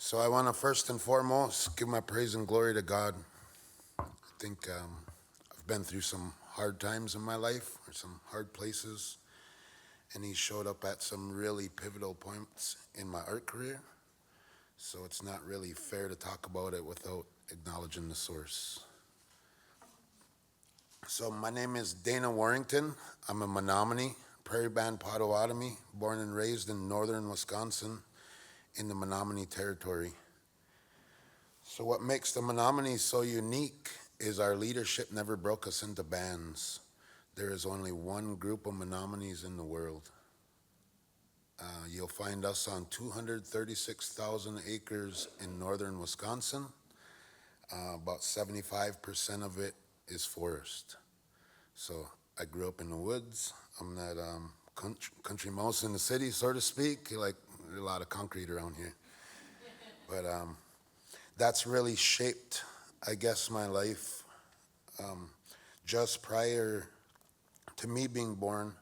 [SPEAKER 3] So I want to first and foremost give my praise and glory to God. I think I've been through some hard times in my life, or some hard places, and He showed up at some really pivotal points in my art career. So it's not really fair to talk about it without acknowledging the source. So my name is Dana Warrington. I'm a Menominee, Prairie Band Potawatomi, born and raised in northern Wisconsin, in the Menominee territory. So what makes the Menominee so unique is our leadership never broke us into bands. There is only one group of Menominees in the world. You'll find us on 236,000 acres in northern Wisconsin. About 75% of it is forest. So I grew up in the woods. I'm that country mouse in the city, so to speak. Like, there's a lot of concrete around here. But that's really shaped, I guess, my life. Just prior to me being born,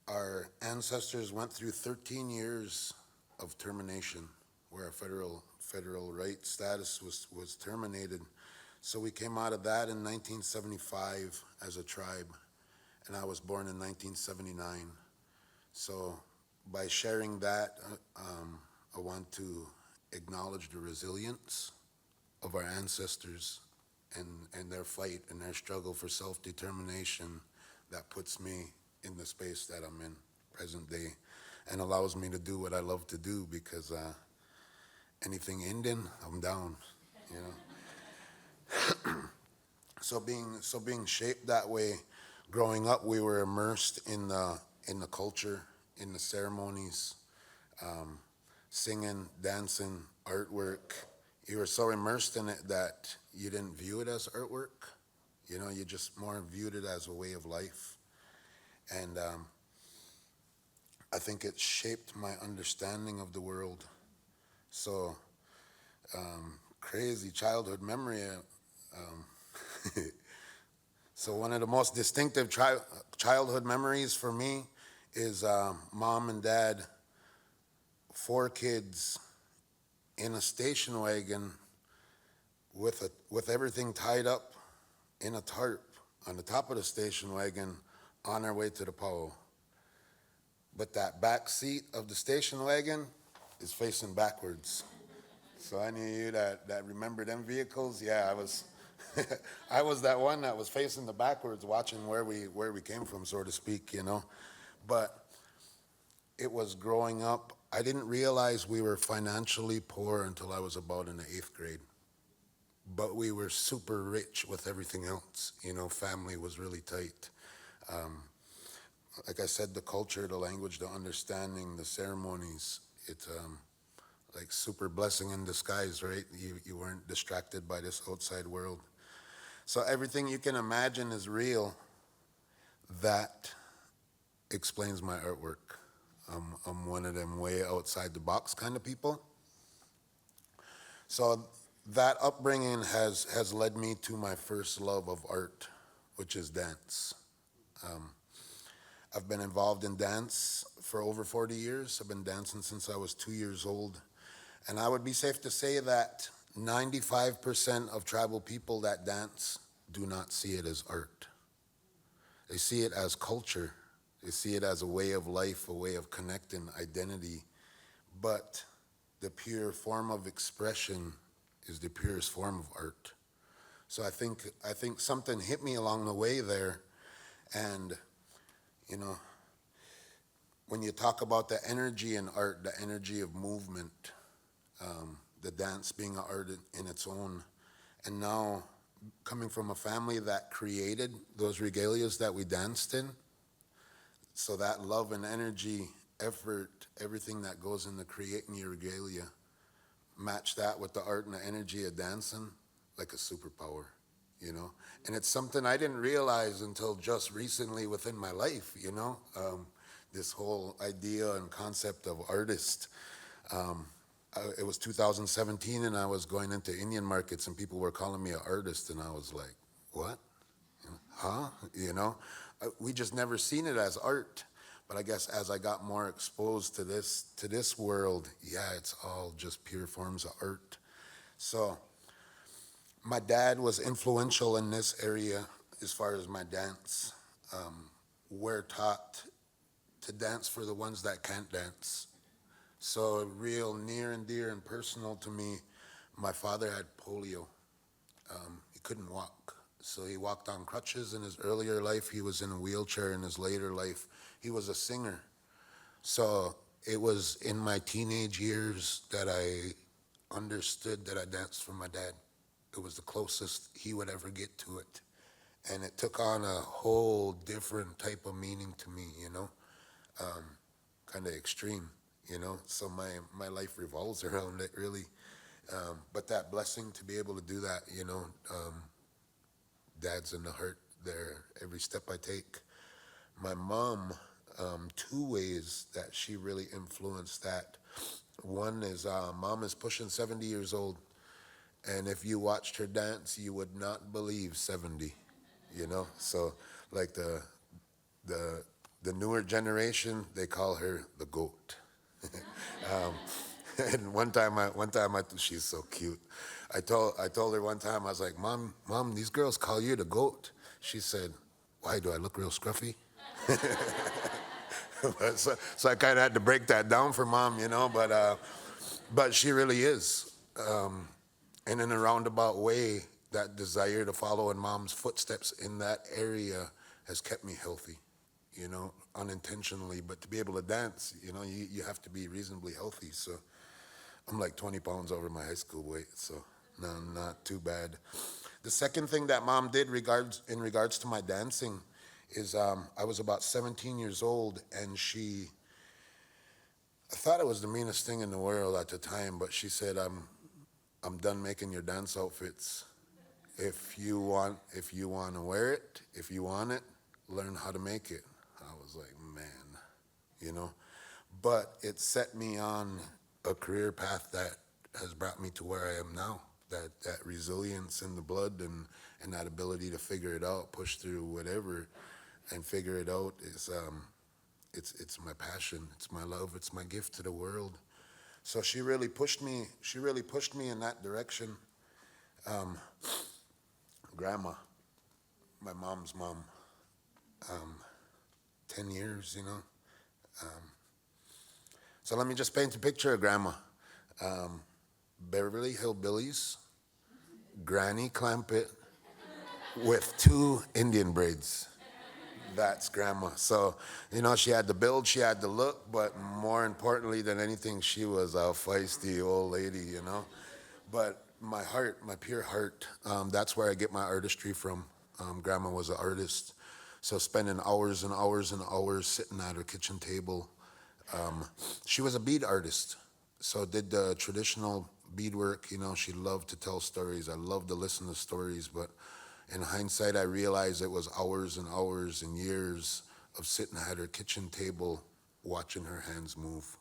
[SPEAKER 3] our ancestors went through 13 years of termination, where a federal right status was terminated. So we came out of that in 1975 as a tribe, and I was born in 1979. So by sharing that, I want to acknowledge the resilience of our ancestors and their fight and their struggle for self-determination that puts me in the space that I'm in present day and allows me to do what I love to do, because anything Indian, I'm down, you know. So being shaped that way, growing up, we were immersed in the culture, in the ceremonies, singing, dancing, artwork. You were so immersed in it that you didn't view it as artwork. You know, you just more viewed it as a way of life. And I think it shaped my understanding of the world. So, crazy childhood memory. So one of the most distinctive childhood memories for me is mom and dad, 4 kids in a station wagon with everything tied up in a tarp on the top of the station wagon on our way to the Powell. But that back seat of the station wagon is facing backwards. So any of you that remember them vehicles, yeah, I was I was that one that was facing the backwards, watching where we came from, so to speak, you know. But it was growing up. I didn't realize we were financially poor until I was about in the 8th grade. but we were super rich with everything else. Family was really tight. Like I said, the culture, the language, the understanding, the ceremonies, it's like super blessing in disguise, right? You weren't distracted by this outside world. So everything you can imagine is real. That explains my artwork. I'm one of them way outside the box kind of people. So that upbringing has led me to my first love of art, which is dance. I've been involved in dance for over 40 years. I've been dancing since I was 2 years old. And I would be safe to say that 95% of tribal people that dance do not see it as art. They see it as culture. They see it as a way of life, a way of connecting, identity. But the pure form of expression is the purest form of art. So I think something hit me along the way there. And, when you talk about the energy in art, the energy of movement, the dance being an art in its own, and now coming from a family that created those regalias that we danced in, so that love and energy, effort, everything that goes into creating your regalia, match that with the art and the energy of dancing, like a superpower, And it's something I didn't realize until just recently within my life, this whole idea and concept of artist. It was 2017 and I was going into Indian markets and people were calling me an artist and I was like, what? Huh? We just never seen it as art. But I guess as I got more exposed to this world, yeah, it's all just pure forms of art. So my dad was influential in this area as far as my dance. We're taught to dance for the ones that can't dance. So real near and dear and personal to me, my father had polio. He couldn't walk. So he walked on crutches in his earlier life. He was in a wheelchair in his later life. He was a singer. So it was in my teenage years that I understood that I danced for my dad. It was the closest he would ever get to it. And it took on a whole different type of meaning to me, kind of extreme, So my life revolves around it, really. But that blessing to be able to do that, Dad's in the heart there every step I take. My mom, 2 ways that she really influenced that. One is Mom is pushing 70 years old, and if you watched her dance, you would not believe 70, So like the newer generation, they call her the goat. And one time, she's so cute. I told her one time, I was like, Mom, these girls call you the goat. She said, why, do I look real scruffy? So I kind of had to break that down for Mom, but she really is. And in a roundabout way, that desire to follow in Mom's footsteps in that area has kept me healthy, unintentionally. But to be able to dance, you have to be reasonably healthy. So I'm like 20 pounds over my high school weight, so no, not too bad. The second thing that Mom did in regards to my dancing is I was about 17 years old, and I thought it was the meanest thing in the world at the time, but she said, I'm done making your dance outfits. If you want to wear it, if you want it, learn how to make it. I was like, man, But it set me on a career path that has brought me to where I am now. That resilience in the blood and that ability to figure it out, push through whatever, and figure it out is it's my passion, it's my love, it's my gift to the world. So she really pushed me in that direction. Grandma, my mom's mom, 10 years, So let me just paint a picture of Grandma. Beverly Hillbillies, Granny Clampett with 2 Indian braids. That's Grandma. So, she had the build, she had the look, but more importantly than anything, she was a feisty old lady, But my heart, my pure heart. That's where I get my artistry from. Grandma was an artist, so spending hours and hours and hours sitting at her kitchen table. She was a bead artist, so did the traditional beadwork. You know, she loved to tell stories. I loved to listen to stories, but in hindsight, I realized it was hours and hours and years of sitting at her kitchen table watching her hands move.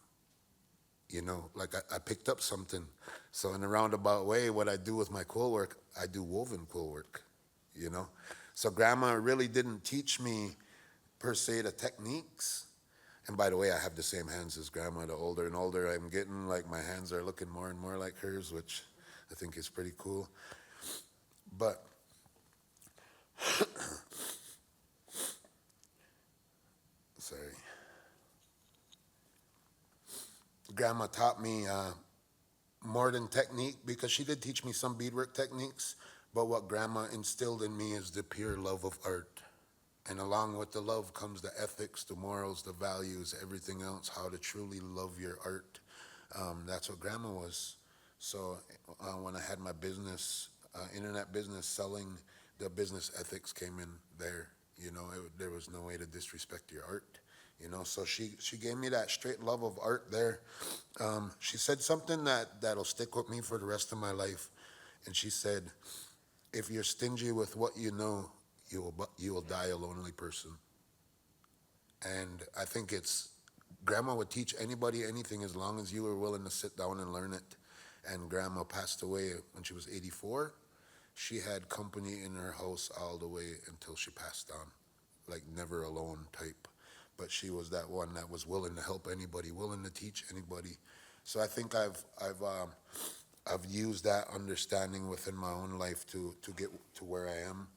[SPEAKER 3] You know, like I picked up something. So in a roundabout way, what I do with my quill work, I do woven quill work, you know. So grandma really didn't teach me per se the techniques. And by the way, I have the same hands as grandma. The older and older I'm getting, like my hands are looking more and more like hers, which I think is pretty cool. But sorry. Grandma taught me more than technique, because she did teach me some beadwork techniques, but what grandma instilled in me is the pure love of art. And along with the love comes the ethics, the morals, the values, everything else, how to truly love your art. That's what grandma was. So when I had my business, internet business, selling, the business ethics came in there. You know, there was no way to disrespect your art. You know, so she gave me that straight love of art there. She said something that'll stick with me for the rest of my life. And she said, if you're stingy with what you know, you will die a lonely person. And I think grandma would teach anybody anything as long as you were willing to sit down and learn it. And grandma passed away when she was 84. She had company in her house all the way until she passed on, like never alone type. But she was that one that was willing to help anybody, willing to teach anybody. So I think I've used that understanding within my own life to get to where I am.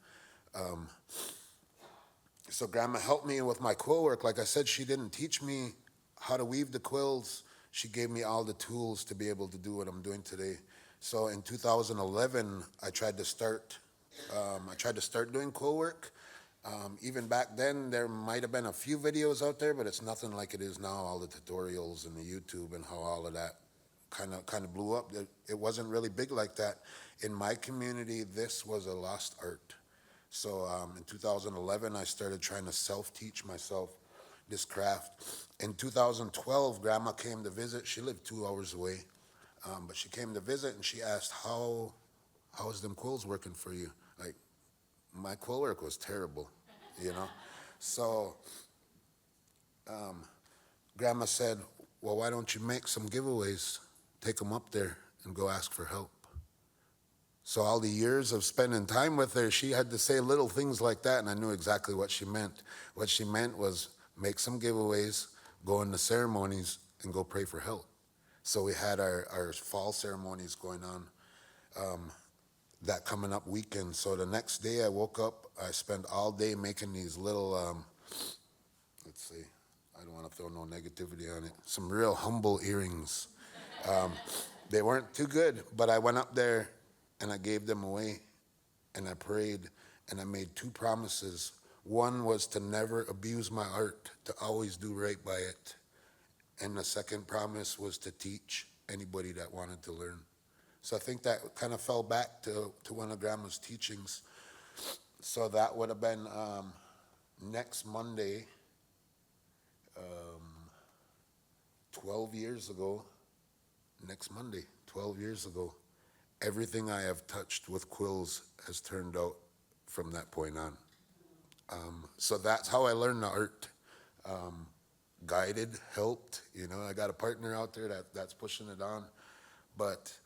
[SPEAKER 3] So grandma helped me with my quill work. Like I said, she didn't teach me how to weave the quills. She gave me all the tools to be able to do what I'm doing today. So in 2011, I tried to start doing quill work. Even back then, there might have been a few videos out there, but it's nothing like it is now. All the tutorials and the YouTube and how all of that kind of blew up. It wasn't really big like that. In my community, this was a lost art. So in 2011, I started trying to self-teach myself this craft. In 2012, grandma came to visit. She lived 2 hours away, but she came to visit and she asked, how is them quills working for you? Like, my quill work was terrible, you know? So grandma said, well, why don't you make some giveaways? Take them up there and go ask for help. So all the years of spending time with her, she had to say little things like that, and I knew exactly what she meant. What she meant was make some giveaways, go into ceremonies, and go pray for help. So we had our fall ceremonies going on that coming up weekend. So the next day I woke up, I spent all day making these little, let's see, I don't want to throw no negativity on it, some real humble earrings. They weren't too good, but I went up there and I gave them away, and I prayed, and I made 2 promises. One was to never abuse my art, to always do right by it. And the second promise was to teach anybody that wanted to learn. So I think that kind of fell back to one of grandma's teachings. So that would have been next Monday, 12 years ago, next Monday, 12 years ago. Everything I have touched with quills has turned out from that point on. So that's how I learned the art. Guided, helped, you know, I got a partner out there that's pushing it on. But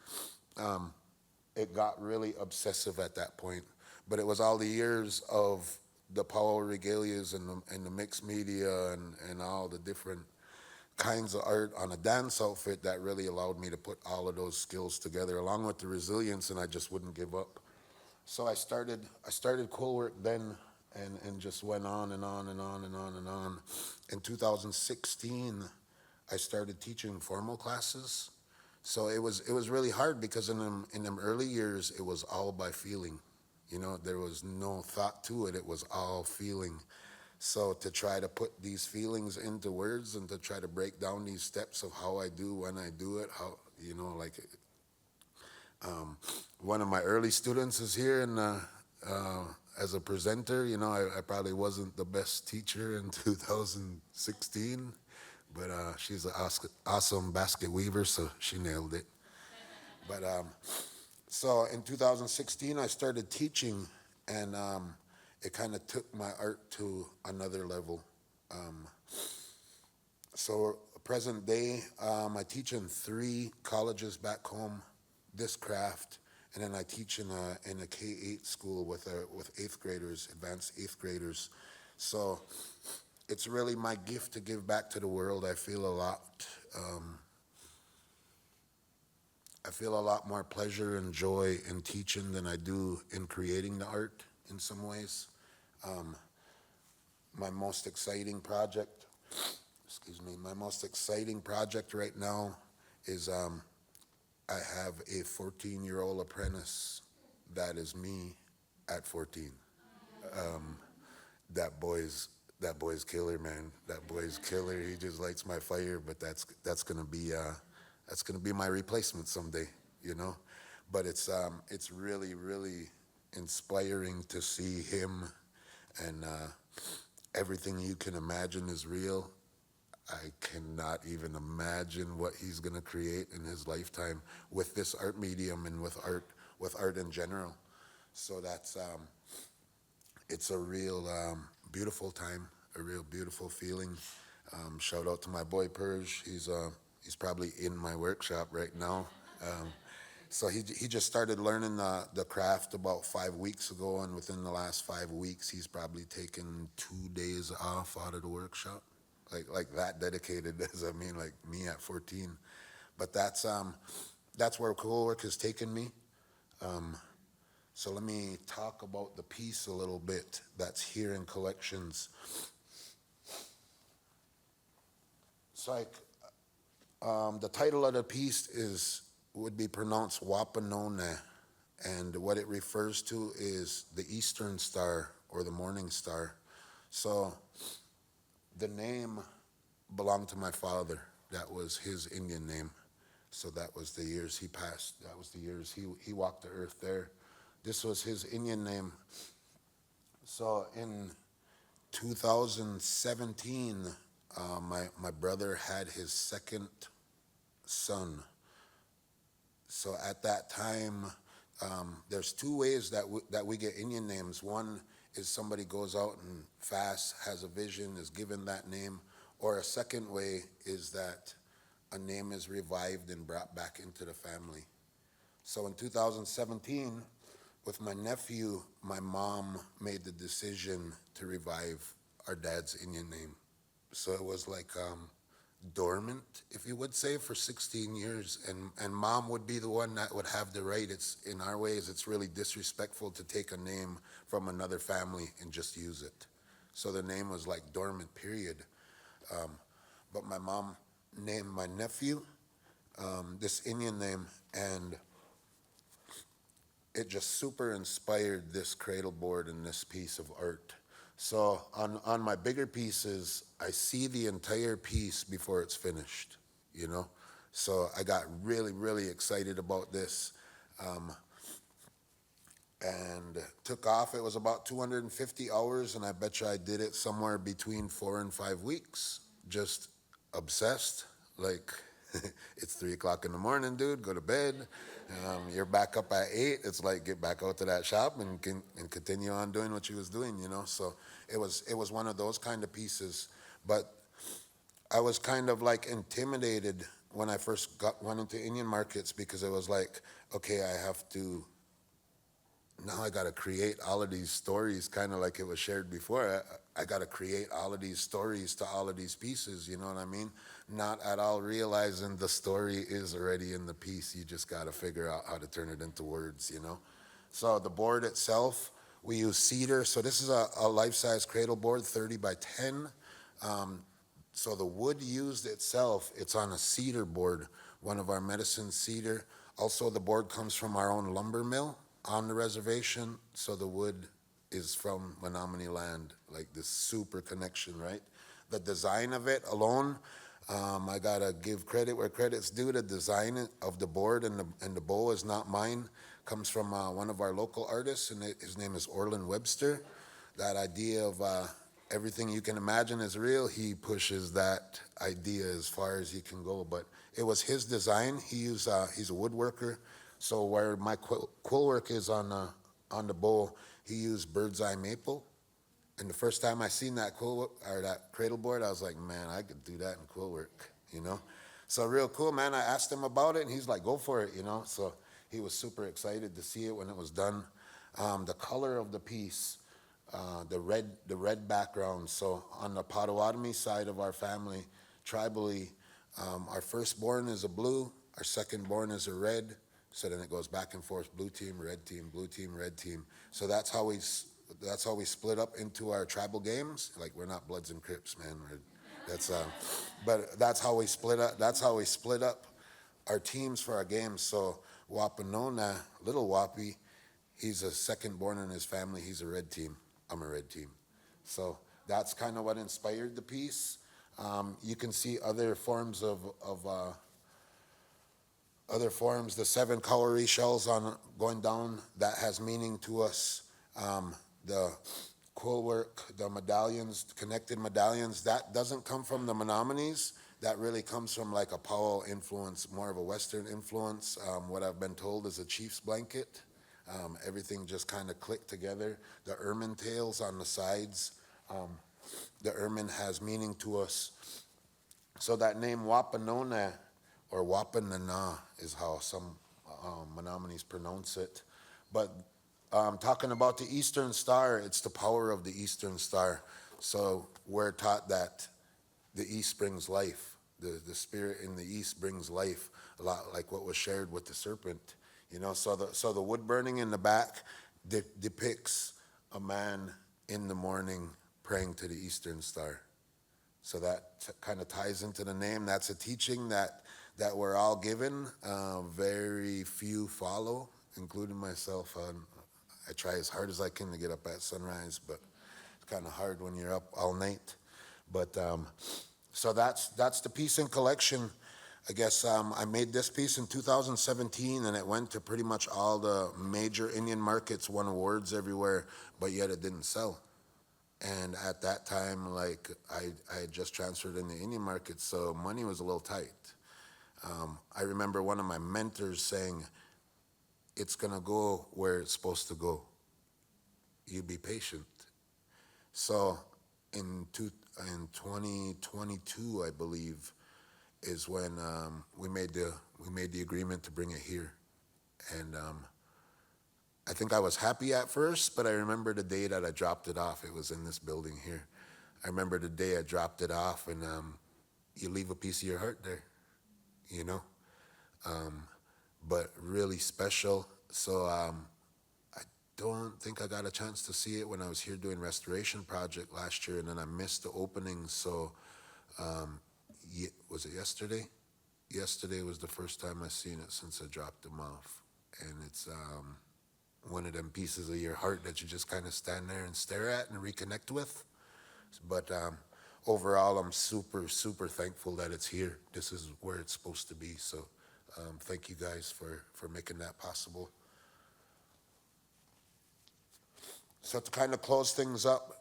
[SPEAKER 3] it got really obsessive at that point. But it was all the years of the power regalias and the mixed media and all the different kinds of art on a dance outfit that really allowed me to put all of those skills together, along with the resilience, and I just wouldn't give up. So I started quill work then, and just went on and on and on and on and on. In 2016, I started teaching formal classes. So it was really hard, because in them early years, it was all by feeling. You know, there was no thought to it. It was all feeling. So to try to put these feelings into words and to try to break down these steps of how I do when I do it, how, you know, like, One of my early students is here and as a presenter. You know, I probably wasn't the best teacher in 2016, but she's an awesome basket weaver, so she nailed it. But so in 2016, I started teaching, and it kind of took my art to another level. So present day, I teach in 3 colleges back home, this craft, and then I teach in a K-8 school with 8th graders, advanced 8th graders. So it's really my gift to give back to the world. I feel a lot more pleasure and joy in teaching than I do in creating the art in some ways. My most exciting project, right now is I have a 14-year-old apprentice that is me at 14. That boy's killer, man. That boy's killer. He just lights my fire, but that's gonna be my replacement someday, you know. But it's really, really inspiring to see him, and everything you can imagine is real. I cannot even imagine what he's gonna create in his lifetime with this art medium and with art in general. So that's it's a real beautiful time, a real beautiful feeling. Shout out to my boy Purge. He's probably in my workshop right now. So he just started learning the craft about 5 weeks ago, and within the last 5 weeks, he's probably taken 2 days off out of the workshop. Like that dedicated, I mean, like me at 14. But that's where co-work has taken me. So let me talk about the piece a little bit that's here in collections. It's like the title of the piece would be pronounced Wapanone, and what it refers to is the Eastern Star or the Morning Star. So the name belonged to my father. That was his Indian name. So that was the years he passed. That was the years he walked the earth there. This was his Indian name. So in 2017, my brother had his second son. So at that time, there's 2 ways that we get Indian names. One is somebody goes out and fasts, has a vision, is given that name. Or a second way is that a name is revived and brought back into the family. So in 2017, with my nephew, my mom made the decision to revive our dad's Indian name. So it was like dormant, if you would say, for 16 years. And mom would be the one that would have the right. It's, in our ways, it's really disrespectful to take a name from another family and just use it. So the name was like dormant, period. But my mom named my nephew this Indian name, and it just super inspired this cradle board and this piece of art. So on my bigger pieces, I see the entire piece before it's finished, you know? So I got really, really excited about this, and took off. It was about 250 hours, and I bet you I did it somewhere between 4 and 5 weeks, just obsessed. Like, it's 3 o'clock in the morning, dude, go to bed. You're back up at 8. It's like, get back out to that shop and continue on doing what you was doing, you know? So it was one of those kind of pieces. But I was kind of like intimidated when I first went into Indian markets, because it was like, okay, now I got to create all of these stories, kind of like it was shared before. I got to create all of these stories to all of these pieces, you know what I mean? Not at all realizing the story is already in the piece. You just got to figure out how to turn it into words, you know? So the board itself, we use cedar. So this is a life-size cradle board, 30 by 10. So the wood used itself, it's on a cedar board, one of our medicine cedar. Also, the board comes from our own lumber mill on the reservation, so the wood is from Menominee land, like this super connection, right? The design of it alone, I gotta give credit where credit's due. The design of the board and the bow is not mine. Comes from one of our local artists, and his name is Orland Webster. That idea of everything you can imagine is real, he pushes that idea as far as he can go. But it was his design. He's a woodworker, so where my quill work is on the bow, he used bird's eye maple. And the first time I seen that that cradle board, I was like, man, I could do that in quill work, you know? So real cool, man. I asked him about it, and he's like, go for it, you know? So he was super excited to see it when it was done. The color of the piece, the red background. So on the Potawatomi side of our family, tribally, our firstborn is a blue, our secondborn is a red. So then it goes back and forth, blue team, red team, blue team, red team. So that's how we split up into our tribal games. Like, we're not Bloods and Crips, man. But that's how we split up. That's how we split up our teams for our games. So Wapanona, little Wapi, he's a second born in his family. He's a red team. I'm a red team. So that's kind of what inspired the piece. You can see other forms the 7 cowrie shells going down, that has meaning to us. The quill work, the medallions, connected medallions, that doesn't come from the Menominees. That really comes from like a Powell influence, more of a Western influence. What I've been told is a chief's blanket. Everything just kind of clicked together. The ermine tails on the sides, the ermine has meaning to us. So that name Wapanona or Wapanana is how some Menominees pronounce it. But talking about the Eastern Star, it's the power of the Eastern Star. So we're taught that the East brings life. The spirit in the East brings life, a lot like what was shared with the serpent. You know, so the wood burning in the back depicts a man in the morning praying to the Eastern Star. So that kind of ties into the name. That's a teaching that we're all given. Very few follow, including myself. I try as hard as I can to get up at sunrise, but it's kind of hard when you're up all night. But so that's the piece in collection. I guess I made this piece in 2017, and it went to pretty much all the major Indian markets, won awards everywhere, but yet it didn't sell. And at that time, like, I had just transferred in the Indian market, so money was a little tight. I remember one of my mentors saying, it's gonna go where it's supposed to go. You be patient. So in 2022, I believe, is when we made the agreement to bring it here. And I think I was happy at first, but I remember the day that I dropped it off. It was in this building here. I remember the day I dropped it off, and you leave a piece of your heart there, you know? But really special. So I don't think I got a chance to see it when I was here doing restoration project last year, and then I missed the opening. So was it yesterday? Yesterday was the first time I seen it since I dropped them off. And it's one of them pieces of your heart that you just kind of stand there and stare at and reconnect with. But overall, I'm super, super thankful that it's here. This is where it's supposed to be. So thank you guys for making that possible. So to kind of close things up,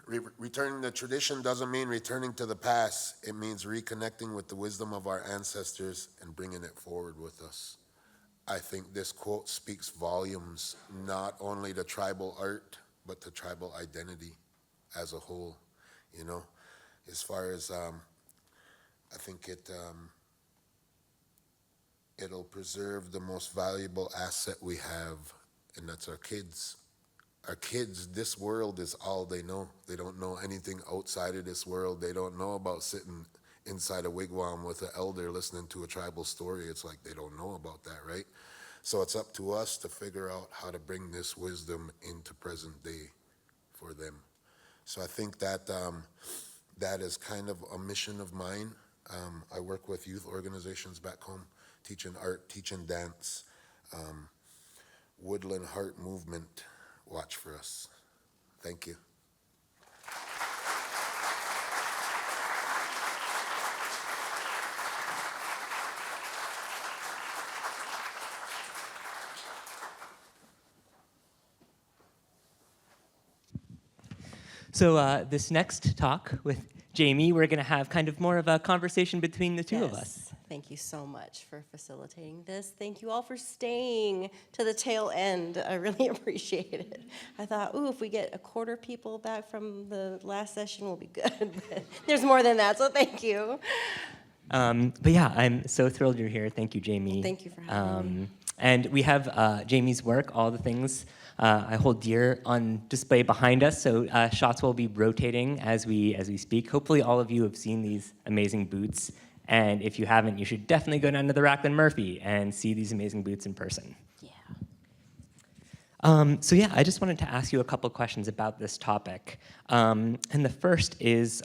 [SPEAKER 3] returning to tradition doesn't mean returning to the past. It means reconnecting with the wisdom of our ancestors and bringing it forward with us. I think this quote speaks volumes, not only to tribal art, but to tribal identity as a whole. You know, as far as I think it'll preserve the most valuable asset we have, and that's our kids. Our kids, this world is all they know. They don't know anything outside of this world. They don't know about sitting inside a wigwam with an elder listening to a tribal story. It's like they don't know about that, right? So it's up to us to figure out how to bring this wisdom into present day for them. So I think that that is kind of a mission of mine. I work with youth organizations back home, teaching art, teaching dance, Woodland Heart Movement. Watch for us. Thank you.
[SPEAKER 1] So this next talk with Jamie, we're going to have kind of more of a conversation between the two of us.
[SPEAKER 4] Thank you so much for facilitating this. Thank you all for staying to the tail end. I really appreciate it. I thought, ooh, if we get a quarter people back from the last session, we'll be good. But there's more than that, so thank you.
[SPEAKER 1] But yeah, I'm so thrilled you're here. Thank you, Jamie.
[SPEAKER 4] Thank you for having me.
[SPEAKER 1] And we have Jamie's work, all the things I hold dear, on display behind us. So shots will be rotating as we speak. Hopefully, all of you have seen these amazing boots. And if you haven't, you should definitely go down to the Racklin Murphy and see these amazing boots in person.
[SPEAKER 4] Yeah.
[SPEAKER 1] So yeah, I just wanted to ask you a couple questions about this topic. And the first is,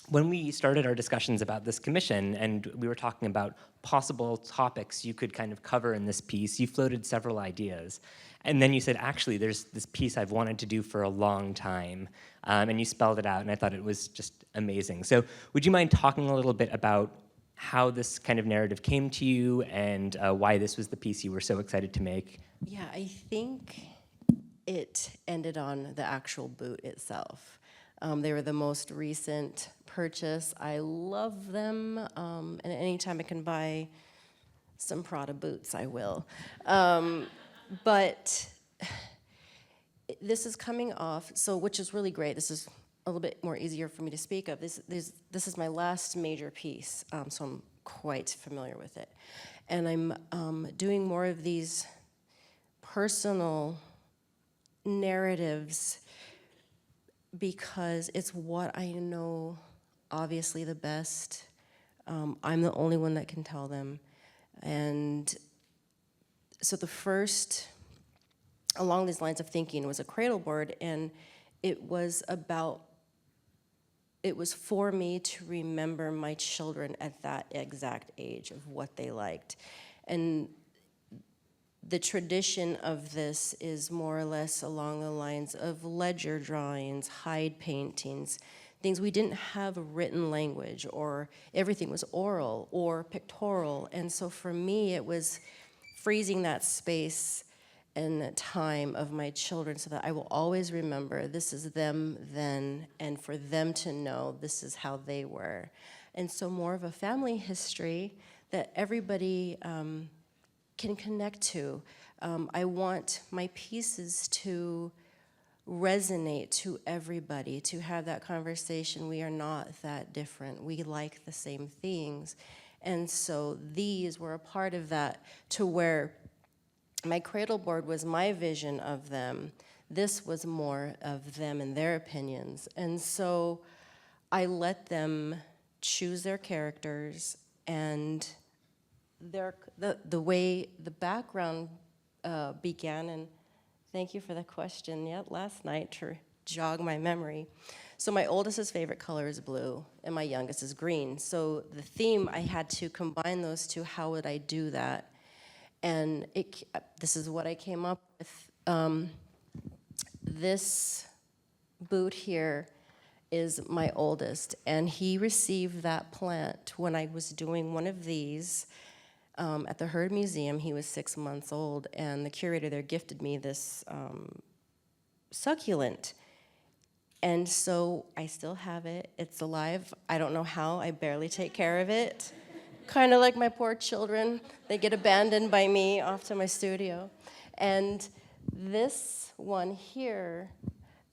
[SPEAKER 1] when we started our discussions about this commission and we were talking about possible topics you could kind of cover in this piece, you floated several ideas. And then you said, actually, there's this piece I've wanted to do for a long time. And you spelled it out, and I thought it was just amazing. So would you mind talking a little bit about how this kind of narrative came to you and why this was the piece you were so excited to make?
[SPEAKER 4] Yeah, I think it ended on the actual boot itself. They were the most recent purchase. I love them, and anytime I can buy some Prada boots, I will. But this is coming off, so which is really great. This is a little bit more easier for me to speak of. This is my last major piece, so I'm quite familiar with it. And I'm doing more of these personal narratives because it's what I know obviously the best. I'm the only one that can tell them. And so the first, along these lines of thinking, was a cradle board, and it was for me to remember my children at that exact age of what they liked. And the tradition of this is more or less along the lines of ledger drawings, hide paintings, things we didn't have a written language, or everything was oral or pictorial. And so for me, it was freezing that space and time of my children so that I will always remember this is them then, and for them to know this is how they were. And so more of a family history that everybody can connect to. I want my pieces to resonate to everybody, to have that conversation. We are not that different. We like the same things. And so these were a part of that, to where my cradle board was my vision of them. This was more of them and their opinions. And so I let them choose their characters, and the way the background began, and thank you for the question last night to jog my memory. So my oldest's favorite color is blue, and my youngest is green. So the theme, I had to combine those two. How would I do that? And this is what I came up with. This boot here is my oldest, and he received that plant when I was doing one of these at the Heard Museum. He was 6 months old, and the curator there gifted me this succulent. And so I still have it. It's alive. I don't know how. I barely take care of it. Kind of like my poor children. They get abandoned by me off to my studio. And this one here,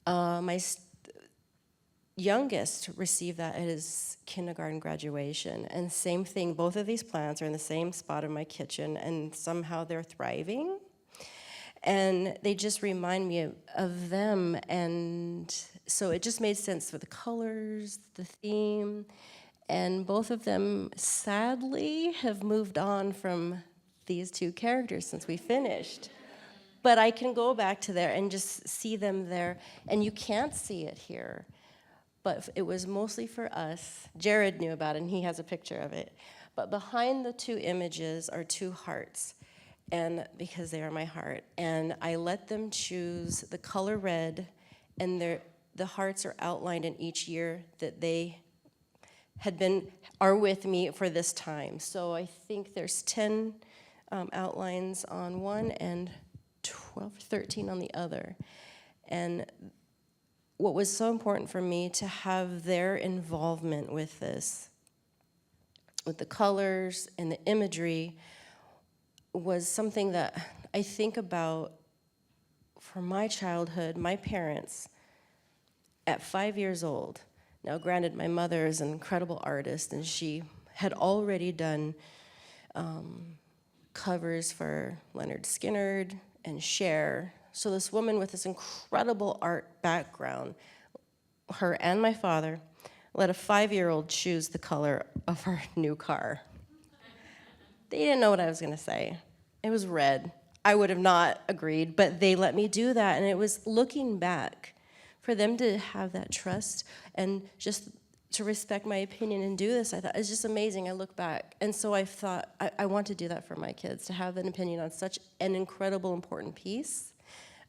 [SPEAKER 4] my youngest received that at his kindergarten graduation. And same thing, both of these plants are in the same spot in my kitchen, and somehow they're thriving. And they just remind me of them. And so it just made sense for the colors, the theme. And both of them, sadly, have moved on from these two characters since we finished. But I can go back to there and just see them there. And you can't see it here. But it was mostly for us. Jared knew about it, and he has a picture of it. But behind the two images are two hearts, and because they are my heart. And I let them choose the color red, and the hearts are outlined in each year that they are with me for this time. So I think there's 10 outlines on one and 12 or 13 on the other. And what was so important for me to have their involvement with this, with the colors and the imagery, was something that I think about from my childhood. My parents, at 5 years old, now granted, my mother is an incredible artist, and she had already done covers for Leonard Skinner and Cher. So this woman with this incredible art background, her and my father, let a 5-year-old choose the color of our new car. They didn't know what I was gonna say. It was red. I would have not agreed, but they let me do that, and it was looking back, for them to have that trust and just to respect my opinion and do this, I thought, it's just amazing. I look back, and so I thought, I want to do that for my kids, to have an opinion on such an incredible, important piece,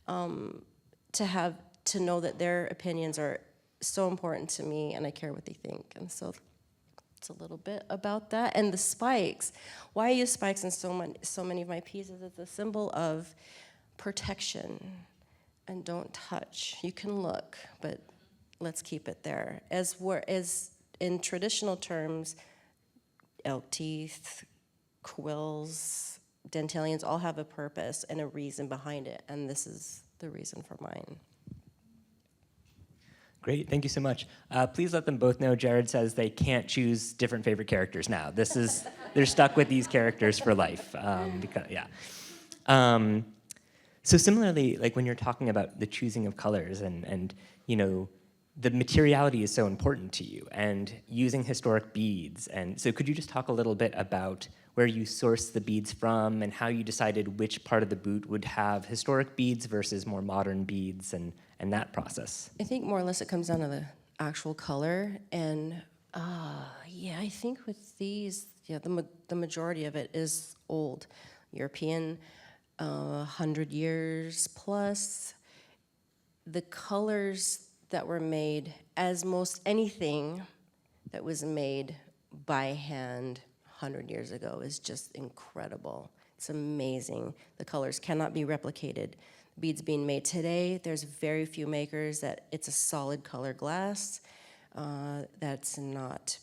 [SPEAKER 4] to know that their opinions are so important to me, and I care what they think. And so it's a little bit about that. And the spikes, why I use spikes in so many of my pieces, it's a symbol of protection and don't touch. You can look, but let's keep it there. As in traditional terms, elk teeth, quills, dentalians all have a purpose and a reason behind it, and this is the reason for mine.
[SPEAKER 1] Great, thank you so much. Please let them both know Jared says they can't choose different favorite characters now. They're stuck with these characters for life. So similarly, like when you're talking about the choosing of colors and the materiality is so important to you, and using historic beads. And so could you just talk a little bit about where you source the beads from and how you decided which part of the boot would have historic beads versus more modern beads and that process?
[SPEAKER 4] I think more or less it comes down to the actual color. And I think with these, the majority of it is old, European, 100 years plus. The colors that were made, as most anything that was made by hand 100 years ago, is just incredible. It's amazing. The colors cannot be replicated. Beads being made today, there's very few makers that it's a solid color glass. That's not,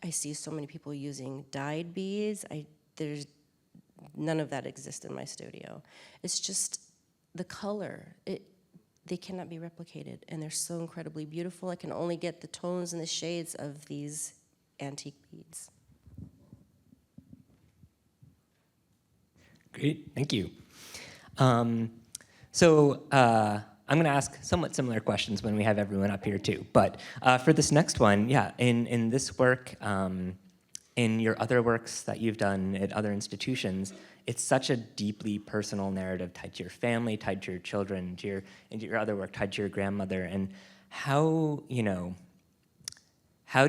[SPEAKER 4] I see so many people using dyed beads. There's none of that exists in my studio. It's just the color. They cannot be replicated, and they're so incredibly beautiful. I can only get the tones and the shades of these antique beads.
[SPEAKER 1] Great, thank you. So I'm gonna ask somewhat similar questions when we have everyone up here too. But for this next one, in this work, in your other works that you've done at other institutions, it's such a deeply personal narrative tied to your family, tied to your children, to your other work, tied to your grandmother. And how do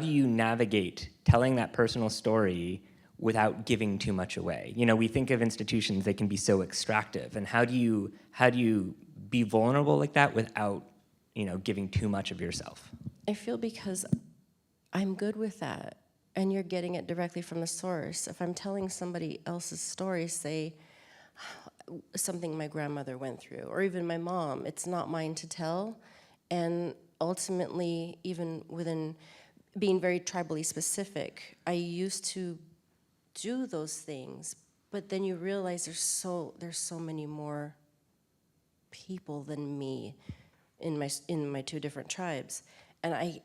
[SPEAKER 1] you navigate telling that personal story without giving too much away? We think of institutions, they can be so extractive. And how do you be vulnerable like that without, giving too much of yourself?
[SPEAKER 4] I feel because I'm good with that, and you're getting it directly from the source. If I'm telling somebody else's story, say something my grandmother went through, or even my mom, it's not mine to tell. And ultimately, even within being very tribally specific, I used to do those things, but then you realize there's so many more people than me in my two different tribes, and I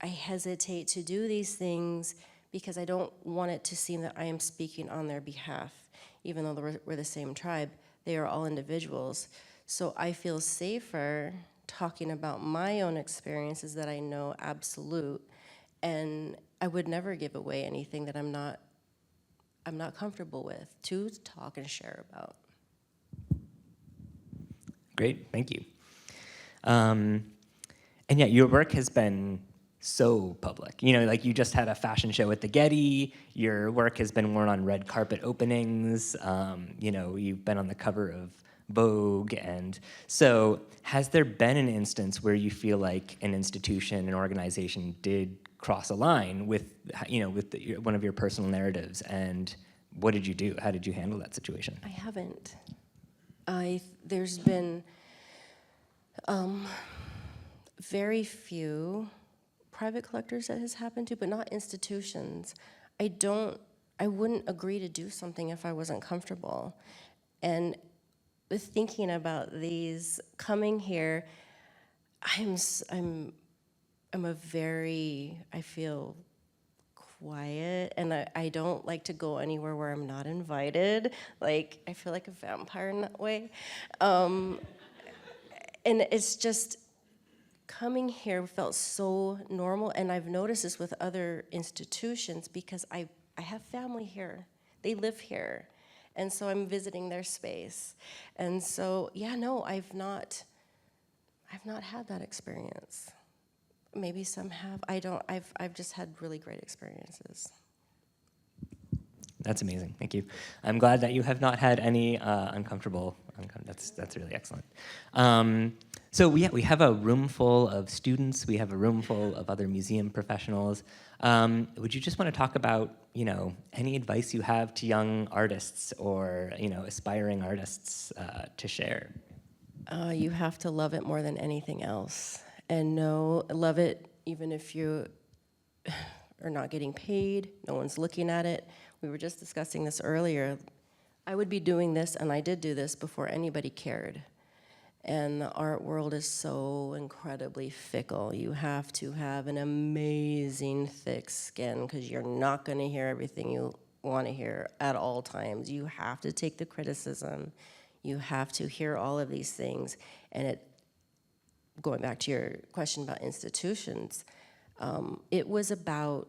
[SPEAKER 4] hesitate to do these things because I don't want it to seem that I am speaking on their behalf, even though we're the same tribe. They are all individuals, so I feel safer talking about my own experiences that I know absolute, and I would never give away anything that I'm not comfortable with to talk and share about.
[SPEAKER 1] Great, thank you. And yet your work has been so public. Like you just had a fashion show at the Getty, your work has been worn on red carpet openings, you've been on the cover of Vogue, and so has there been an instance where you feel like an institution, an organization did cross a line with one of your personal narratives, and what did you do? How did you handle that situation?
[SPEAKER 4] I haven't. There's been Very few private collectors that has happened to, but not institutions. I wouldn't agree to do something if I wasn't comfortable. And with thinking about these coming here, I'm a very, I feel quiet, and I don't like to go anywhere where I'm not invited. Like, I feel like a vampire in that way. And it's just, coming here felt so normal, and I've noticed this with other institutions because I have family here. They live here. And so I'm visiting their space. And so, yeah, no, I've not had that experience. Maybe some have. I've just had really great experiences.
[SPEAKER 1] That's amazing. Thank you. I'm glad that you have not had any uncomfortable. That's really excellent. So we have a room full of students. We have a room full of other museum professionals. Would you just want to talk about, any advice you have to young artists or, aspiring artists to share?
[SPEAKER 4] You have to love it more than anything else. And love it even if you are not getting paid, no one's looking at it. We were just discussing this earlier. I would be doing this, and I did do this before anybody cared. And the art world is so incredibly fickle. You have to have an amazing thick skin because you're not going to hear everything you want to hear at all times. You have to take the criticism. You have to hear all of these things. And going back to your question about institutions, it was about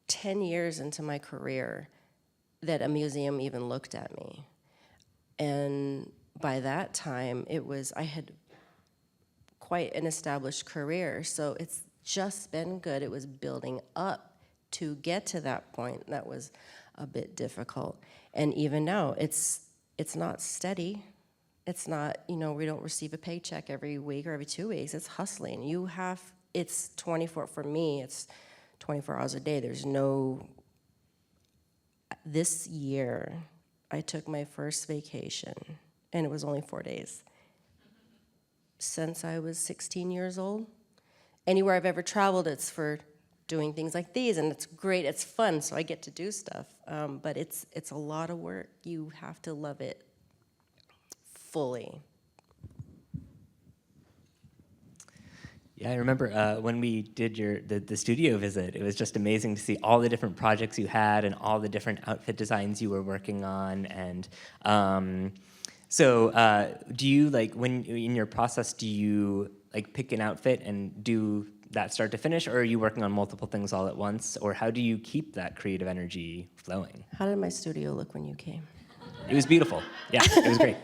[SPEAKER 4] 10 years into my career that a museum even looked at me. And by that time, I had quite an established career, so it's just been good. It was building up to get to that point. That was a bit difficult. And even now, it's not steady. It's not, we don't receive a paycheck every week or every 2 weeks. It's hustling. It's 24, for me, it's 24 hours a day. This year, I took my first vacation, and it was only 4 days. Since I was 16 years old. Anywhere I've ever traveled, it's for doing things like these, and it's great, it's fun, so I get to do stuff. But it's a lot of work. You have to love it fully.
[SPEAKER 1] Yeah, I remember when we did the studio visit, it was just amazing to see all the different projects you had and all the different outfit designs you were working on. And so do you, when in your process, do you pick an outfit and do that start to finish, or are you working on multiple things all at once? Or how do you keep that creative energy flowing?
[SPEAKER 4] How did my studio look when you came?
[SPEAKER 1] It was beautiful. Yeah, it was great.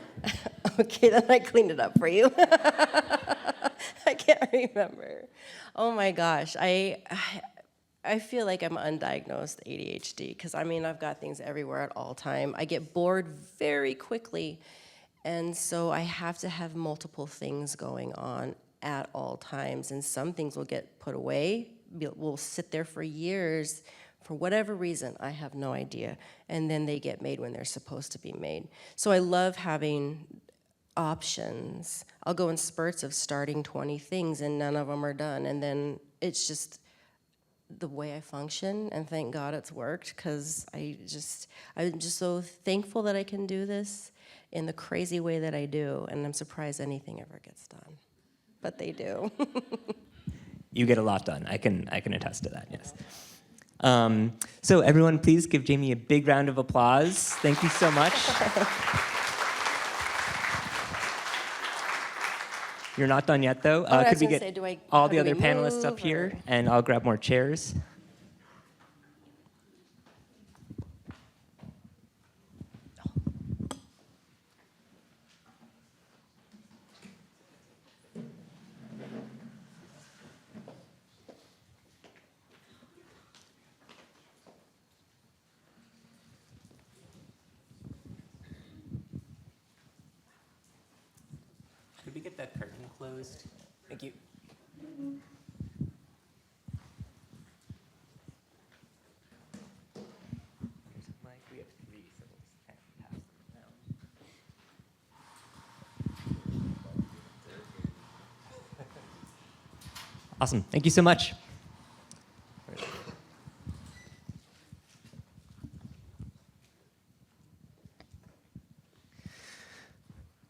[SPEAKER 4] Okay, then I cleaned it up for you. I can't remember. Oh my gosh, I feel like I'm undiagnosed ADHD because I've got things everywhere at all time. I get bored very quickly, and so I have to have multiple things going on at all times. And some things will get put away, will sit there for years. For whatever reason, I have no idea. And then they get made when they're supposed to be made. So I love having options. I'll go in spurts of starting 20 things and none of them are done. And then it's just the way I function, and thank God it's worked because I'm just so thankful that I can do this in the crazy way that I do, and I'm surprised anything ever gets done. But they do.
[SPEAKER 1] You get a lot done. I can attest to that, yes. So everyone, please give Jamie a big round of applause. Thank you so much. You're not done yet, though. Could we get all the other panelists up here, and I'll grab more chairs. Could we get that curtain closed? Thank you. Here's a mic. We have 3, so we'll just kind of pass them Awesome. Thank you so much.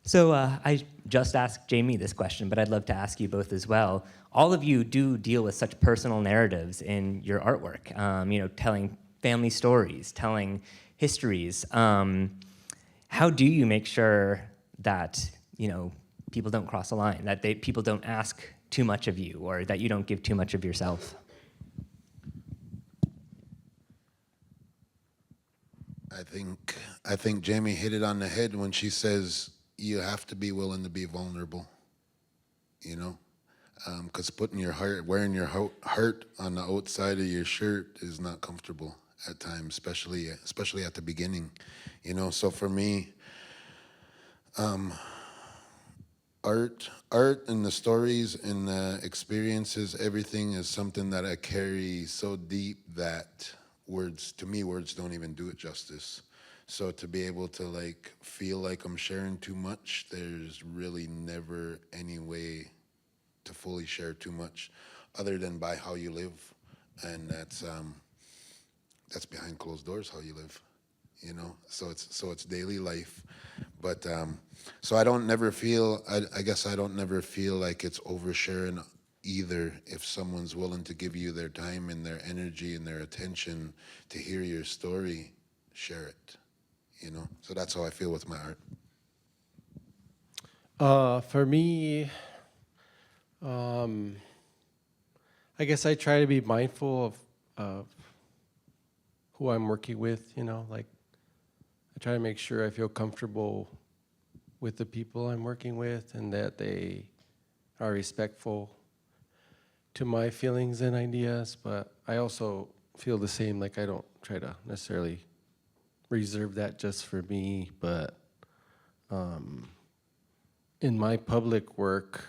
[SPEAKER 1] So I just asked Jamie this question, but I'd love to ask you both as well. All of you do deal with such personal narratives in your artwork, telling family stories, telling histories. How do you make sure that, people don't cross the line, that people don't ask too much of you, or that you don't give too much of yourself?
[SPEAKER 3] I think Jamie hit it on the head when she says you have to be willing to be vulnerable, because wearing your heart on the outside of your shirt is not comfortable at times, especially at the beginning, So for me, art and the stories and the experiences, everything is something that I carry so deep that words don't even do it justice. So to be able to feel like I'm sharing too much, there's really never any way to fully share too much other than by how you live. And that's behind closed doors, how you live, so it's daily life. But so I guess I don't never feel like it's oversharing either. If someone's willing to give you their time and their energy and their attention to hear your story, share it, So that's how I feel with my art.
[SPEAKER 2] For me, I guess I try to be mindful of who I'm working with, I try to make sure I feel comfortable with the people I'm working with and that they are respectful to my feelings and ideas, but I also feel the same, I don't try to necessarily reserve that just for me, but in my public work,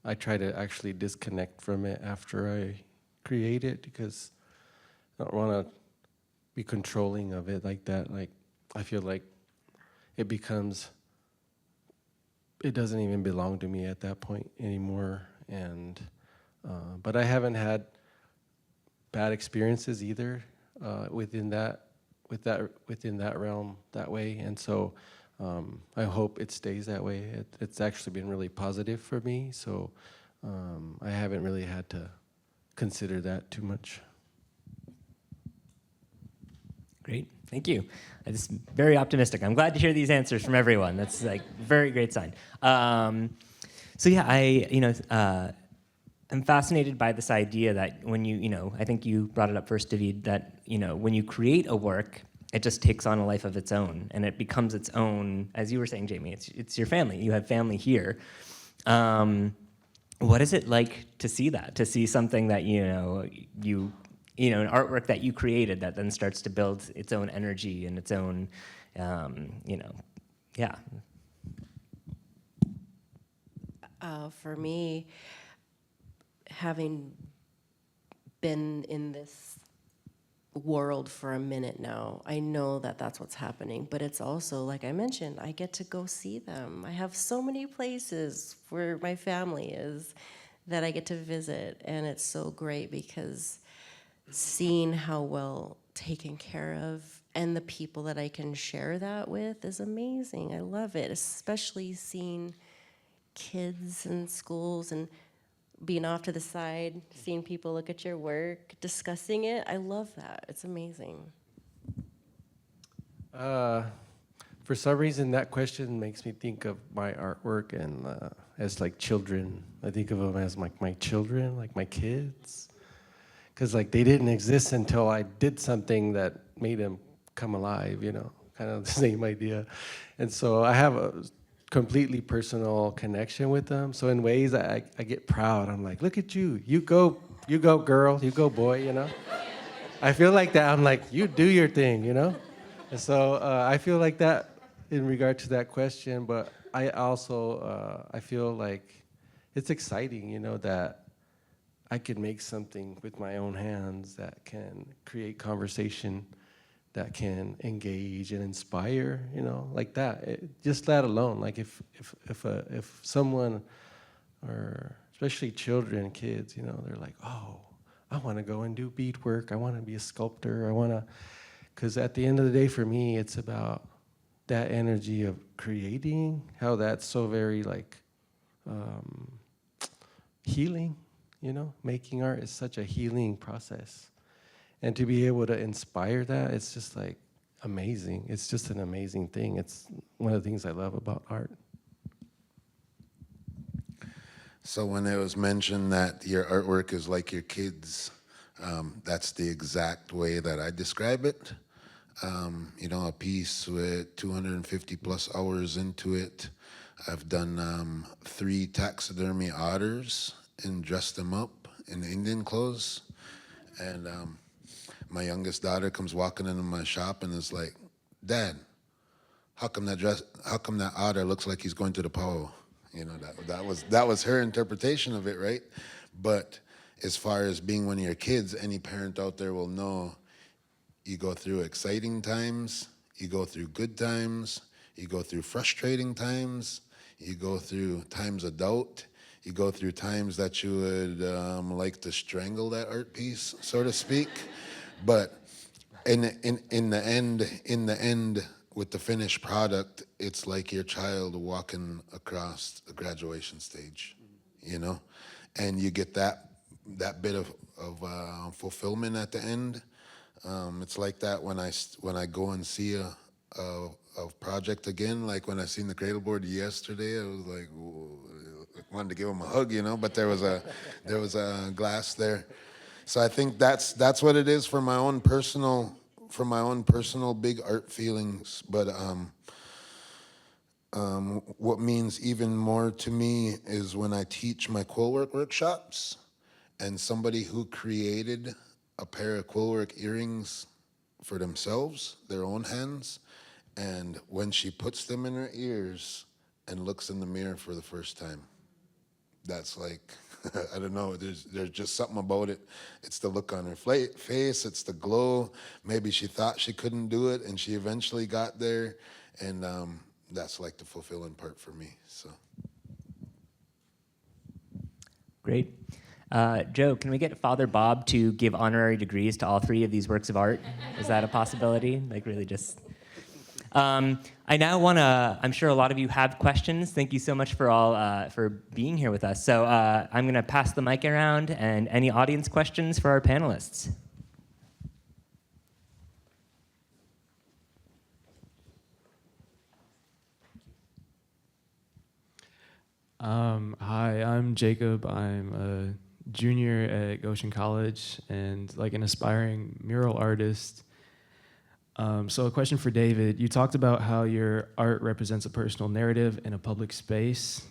[SPEAKER 2] I try to actually disconnect from it after I create it because I don't want to be controlling of it like that. I feel like it doesn't even belong to me at that point anymore. And but I haven't had bad experiences either within that realm that way. And so I hope it stays that way. It's actually been really positive for me. So I haven't really had to consider that too much.
[SPEAKER 1] Great, thank you. It's very optimistic. I'm glad to hear these answers from everyone. That's very great sign. So yeah, I'm fascinated by this idea that when I think you brought it up first, David, that when you create a work, it just takes on a life of its own, and it becomes its own. As you were saying, Jamie, it's your family. You have family here. What is it like to see that? To see something that an artwork that you created that then starts to build its own energy and its own, yeah.
[SPEAKER 4] For me, having been in this world for a minute now, I know that that's what's happening, but it's also, like I mentioned, I get to go see them. I have so many places where my family is that I get to visit, and it's so great because seeing how well taken care of and the people that I can share that with is amazing. I love it, especially seeing kids in schools and being off to the side, seeing people look at your work, discussing it. I love that. It's amazing.
[SPEAKER 2] For some reason, that question makes me think of my artwork and as children. I think of them as my children, like my kids. Because they didn't exist until I did something that made them come alive, kind of the same idea. And so I have a completely personal connection with them. So in ways I get proud. I'm like, look at you. You go girl, you go boy, I feel like that. I'm like, you do your thing, And so I feel like that in regard to that question, but I also, I feel like it's exciting, that I could make something with my own hands that can create conversation, that can engage and inspire, like that. Just that alone. If someone or especially children, kids, you know, they're like, oh, I want to go and do beadwork. I want to be a sculptor. I want to, because at the end of the day, for me, it's about that energy of creating, how that's so very like healing, you know, making art is such a healing process. And to be able to inspire that, it's just like amazing. It's just an amazing thing. It's one of the things I love about art.
[SPEAKER 3] So when it was mentioned that your artwork is like your kids, that's the exact way that I describe it. You know, a piece with 250 plus hours into it. I've done 3 taxidermy otters and dressed them up in Indian clothes. And my youngest daughter comes walking into my shop and is like, Dad, how come that otter looks like he's going to the powwow? You know, that was her interpretation of it, right? But as far as being one of your kids, any parent out there will know you go through exciting times, you go through good times, you go through frustrating times, you go through times of doubt, you go through times that you would like to strangle that art piece, so to speak. But in the end, with the finished product, it's like your child walking across a graduation stage, you know, and you get that bit of fulfillment at the end. It's like that when I go and see a project again. Like when I seen the cradle board yesterday, I was like, whoa, I wanted to give him a hug, you know. But there was a glass there, so I think that's what it is for my own personal big art feelings. But what means even more to me is when I teach my quillwork workshops, and somebody who created a pair of quillwork earrings for themselves, their own hands, and when she puts them in her ears and looks in the mirror for the first time, that's like, I don't know, there's just something about it. It's the look on her face, it's the glow. Maybe she thought she couldn't do it and she eventually got there, and that's like the fulfilling part for me, so. Great.
[SPEAKER 1] Joe, can we get Father Bob to give honorary degrees to all 3 of these works of art? Is that a possibility? Like really just... I now want to, I'm sure a lot of you have questions. Thank you so much for being here with us. So I'm going to pass the mic around, and any audience questions for our panelists?
[SPEAKER 5] Hi, I'm Jacob. I'm a junior at Goshen College and like an aspiring mural artist. So a question for David. You talked about how your art represents a personal narrative in a public space.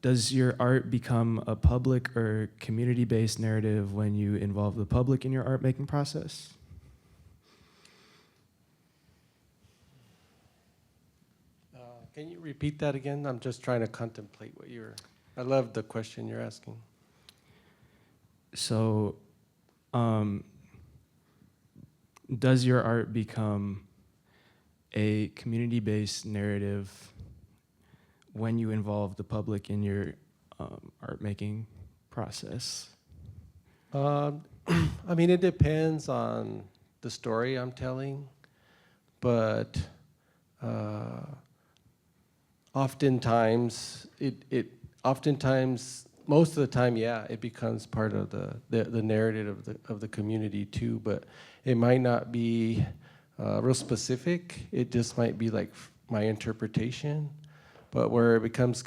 [SPEAKER 5] Does your art become a public or community-based narrative when you involve the public in your art-making process?
[SPEAKER 2] Can you repeat that again? I'm just trying to contemplate what you're... I love the question you're asking.
[SPEAKER 5] So, does your art become a community-based narrative when you involve the public in your art-making process?
[SPEAKER 2] I mean, it depends on the story I'm telling, but oftentimes, most of the time, yeah, it becomes part of the narrative of the community too. But it might not be real specific. It just might be like my interpretation. But where it becomes,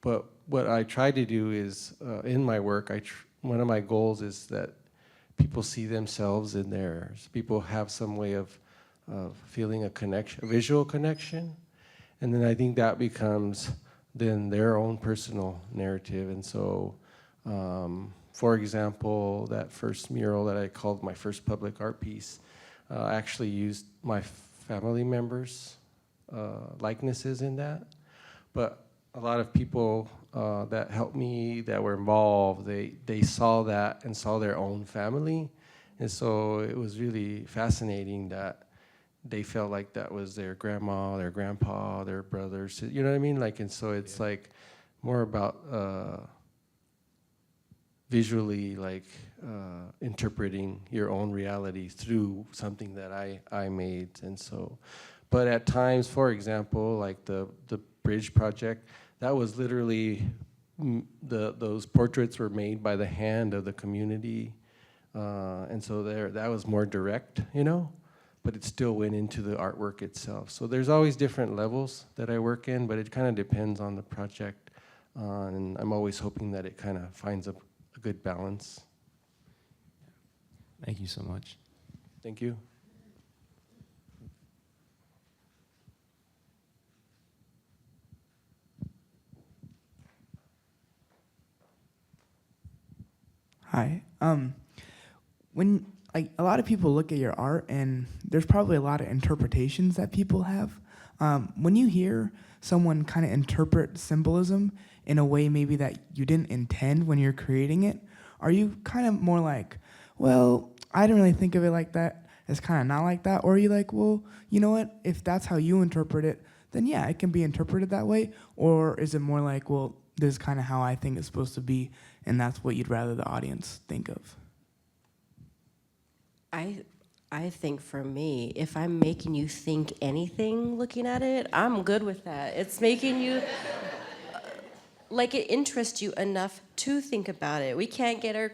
[SPEAKER 2] but what I try to do is in my work, one of my goals is that people see themselves in theirs. People have some way of feeling a connection, a visual connection. And then I think that becomes then their own personal narrative. And so, for example, that first mural that I called my first public art piece, I actually used my family members' likenesses in that. But a lot of people that helped me, that were involved, they saw that and saw their own family. And so it was really fascinating that they felt like that was their grandma, their grandpa, their brothers, you know what I mean? Like, and so it's like more about visually, like interpreting your own reality through something that I made. And so, but at times, for example, like the bridge project, that was literally those portraits were made by the hand of the community, and so that was more direct, you know, but it still went into the artwork itself. So there's always different levels that I work in, but it kind of depends on the project, and I'm always hoping that it kind of finds a good balance.
[SPEAKER 5] Thank you so much.
[SPEAKER 2] Thank you.
[SPEAKER 6] Hi. When like a lot of people look at your art, and there's probably a lot of interpretations that people have. When you hear someone kind of interpret symbolism in a way maybe that you didn't intend when you're creating it, are you kind of more like, well, I didn't really think of it like that. It's kind of not like that. Or are you like, well, you know what? If that's how you interpret it, then yeah, it can be interpreted that way. Or is it more like, well, this is kind of how I think it's supposed to be, and that's what you'd rather the audience think of?
[SPEAKER 4] I think for me, if I'm making you think anything looking at it, I'm good with that. It's making you, like it interests you enough to think about it. We can't get our,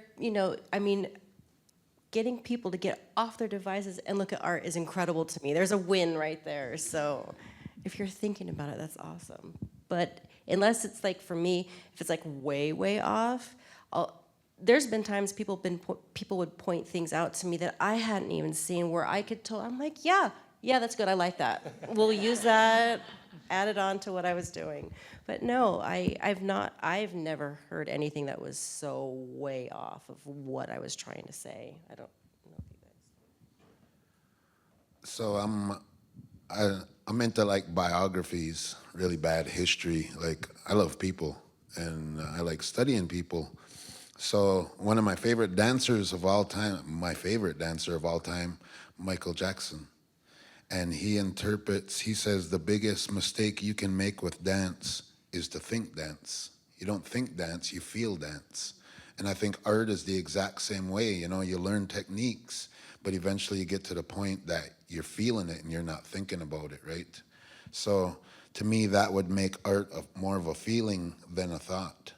[SPEAKER 4] getting people to get off their devices and look at art is incredible to me. There's a win right there. So if you're thinking about it, that's awesome. But unless it's like, for me, if it's like way, way off, there's been times people would point things out to me that I hadn't even seen, where I could tell, I'm like, yeah, that's good, I like that. We'll use that, add it on to what I was doing. But no, I've never heard anything that was so way off of what I was trying to say. I don't know if you guys.
[SPEAKER 3] So I'm into like biographies, really bad history. Like I love people and I like studying people. So one of my favorite dancers of all time, Michael Jackson. And he says the biggest mistake you can make with dance is to think dance. You don't think dance, you feel dance. And I think art is the exact same way. You know, you learn techniques, but eventually you get to the point that you're feeling it and you're not thinking about it, right? So to me, that would make art more of a feeling than a thought.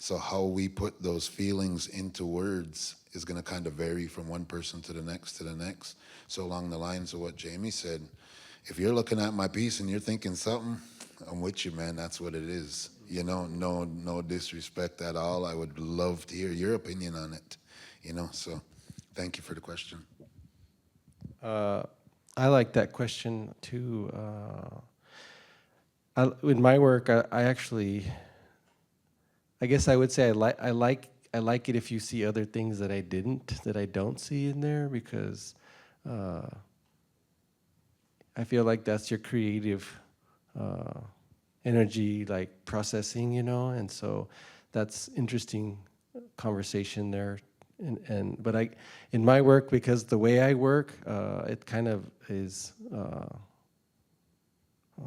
[SPEAKER 3] So how we put those feelings into words is going to kind of vary from one person to the next. So along the lines of what Jamie said, if you're looking at my piece and you're thinking something, I'm with you, man. That's what it is. You know, no disrespect at all. I would love to hear your opinion on it. You know, so thank you for the question.
[SPEAKER 2] I like that question too. In my work, I guess I would say I like it if you see other things that I don't see in there, because I feel like that's your creative energy, like processing, you know, and so that's interesting conversation there. But in my work, because the way I work, it kind of is.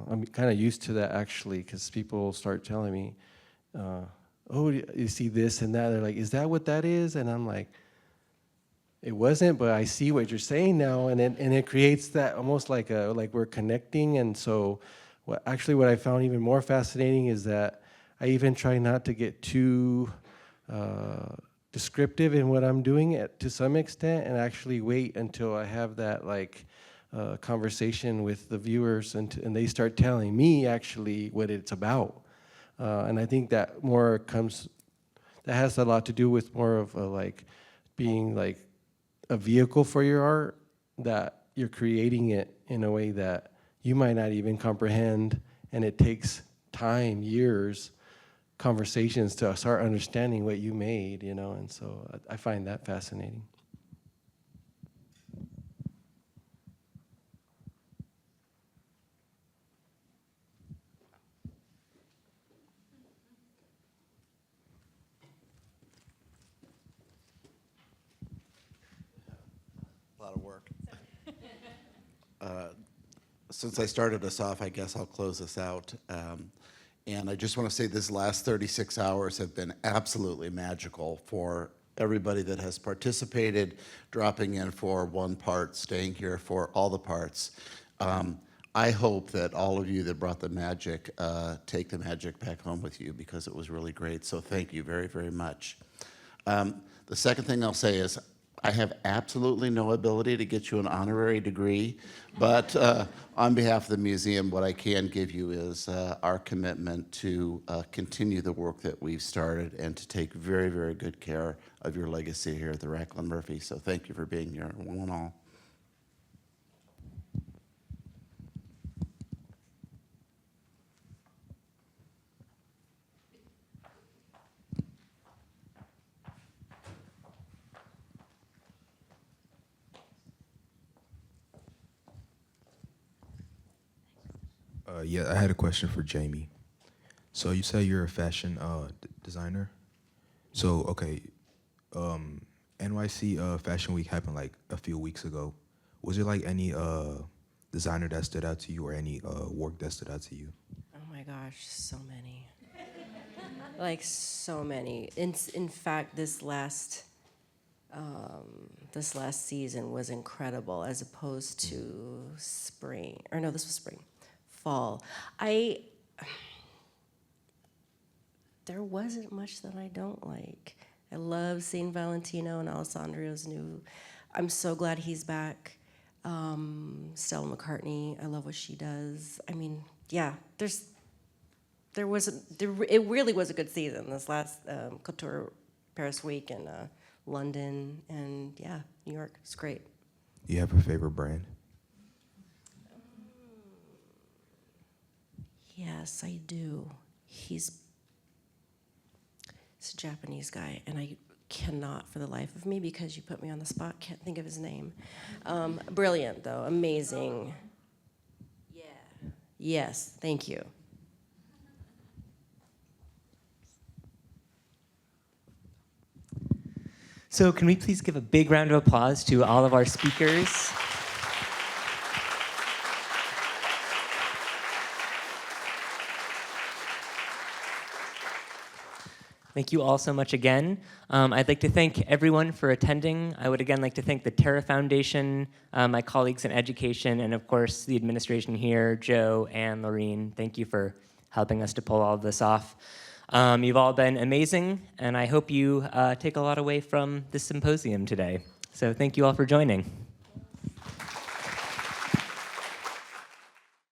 [SPEAKER 2] I'm kind of used to that actually, because people start telling me, oh, you see this and that. They're like, is that what that is? And I'm like, it wasn't, but I see what you're saying now. And it creates that almost like we're connecting. And so what I found even more fascinating is that I even try not to get too descriptive in what I'm doing to some extent, and actually wait until I have that conversation with the viewers and they start telling me actually what it's about. And I think that that has a lot to do with more of being like a vehicle for your art, that you're creating it in a way that you might not even comprehend, and it takes time, years, conversations to start understanding what you made, you know, and so I find that fascinating.
[SPEAKER 7] A lot of work. Since I started us off, I guess I'll close us out. And I just want to say this last 36 hours have been absolutely magical for everybody that has participated, dropping in for one part, staying here for all the parts. I hope that all of you that brought the magic take the magic back home with you, because it was really great. So thank you very, very much. The second thing I'll say is I have absolutely no ability to get you an honorary degree, but on behalf of the museum, what I can give you is our commitment to continue the work that we've started and to take very, very good care of your legacy here at the Racklin Murphy. So thank you for being here, one and all.
[SPEAKER 8] Yeah, I had a question for Jamie. So you say you're a fashion designer. So okay, NYC Fashion Week happened like a few weeks ago. Was there like any designer that stood out to you, or any work that stood out to you?
[SPEAKER 4] Oh my gosh, so many. Like so many. In fact, this last season was incredible, as opposed to spring. Or no, this was spring. Fall. There wasn't much that I don't like. I love seeing Valentino and Alessandro's new. I'm so glad he's back. Stella McCartney, I love what she does. I mean, yeah, it really was a good season. This last Couture Paris Week and London, and yeah, New York. It's great.
[SPEAKER 8] Do you have a favorite brand?
[SPEAKER 4] Yes, I do. He's a Japanese guy, and I cannot for the life of me, because you put me on the spot, can't think of his name. Brilliant, though, amazing. Yeah. Yes, thank you.
[SPEAKER 1] So can we please give a big round of applause to all of our speakers? Thank you all so much again. I'd like to thank everyone for attending. I would again like to thank the Terra Foundation, my colleagues in education, and of course the administration here, Joe and Laureen. Thank you for helping us to pull all of this off. You've all been amazing, and I hope you take a lot away from this symposium today. So thank you all for joining.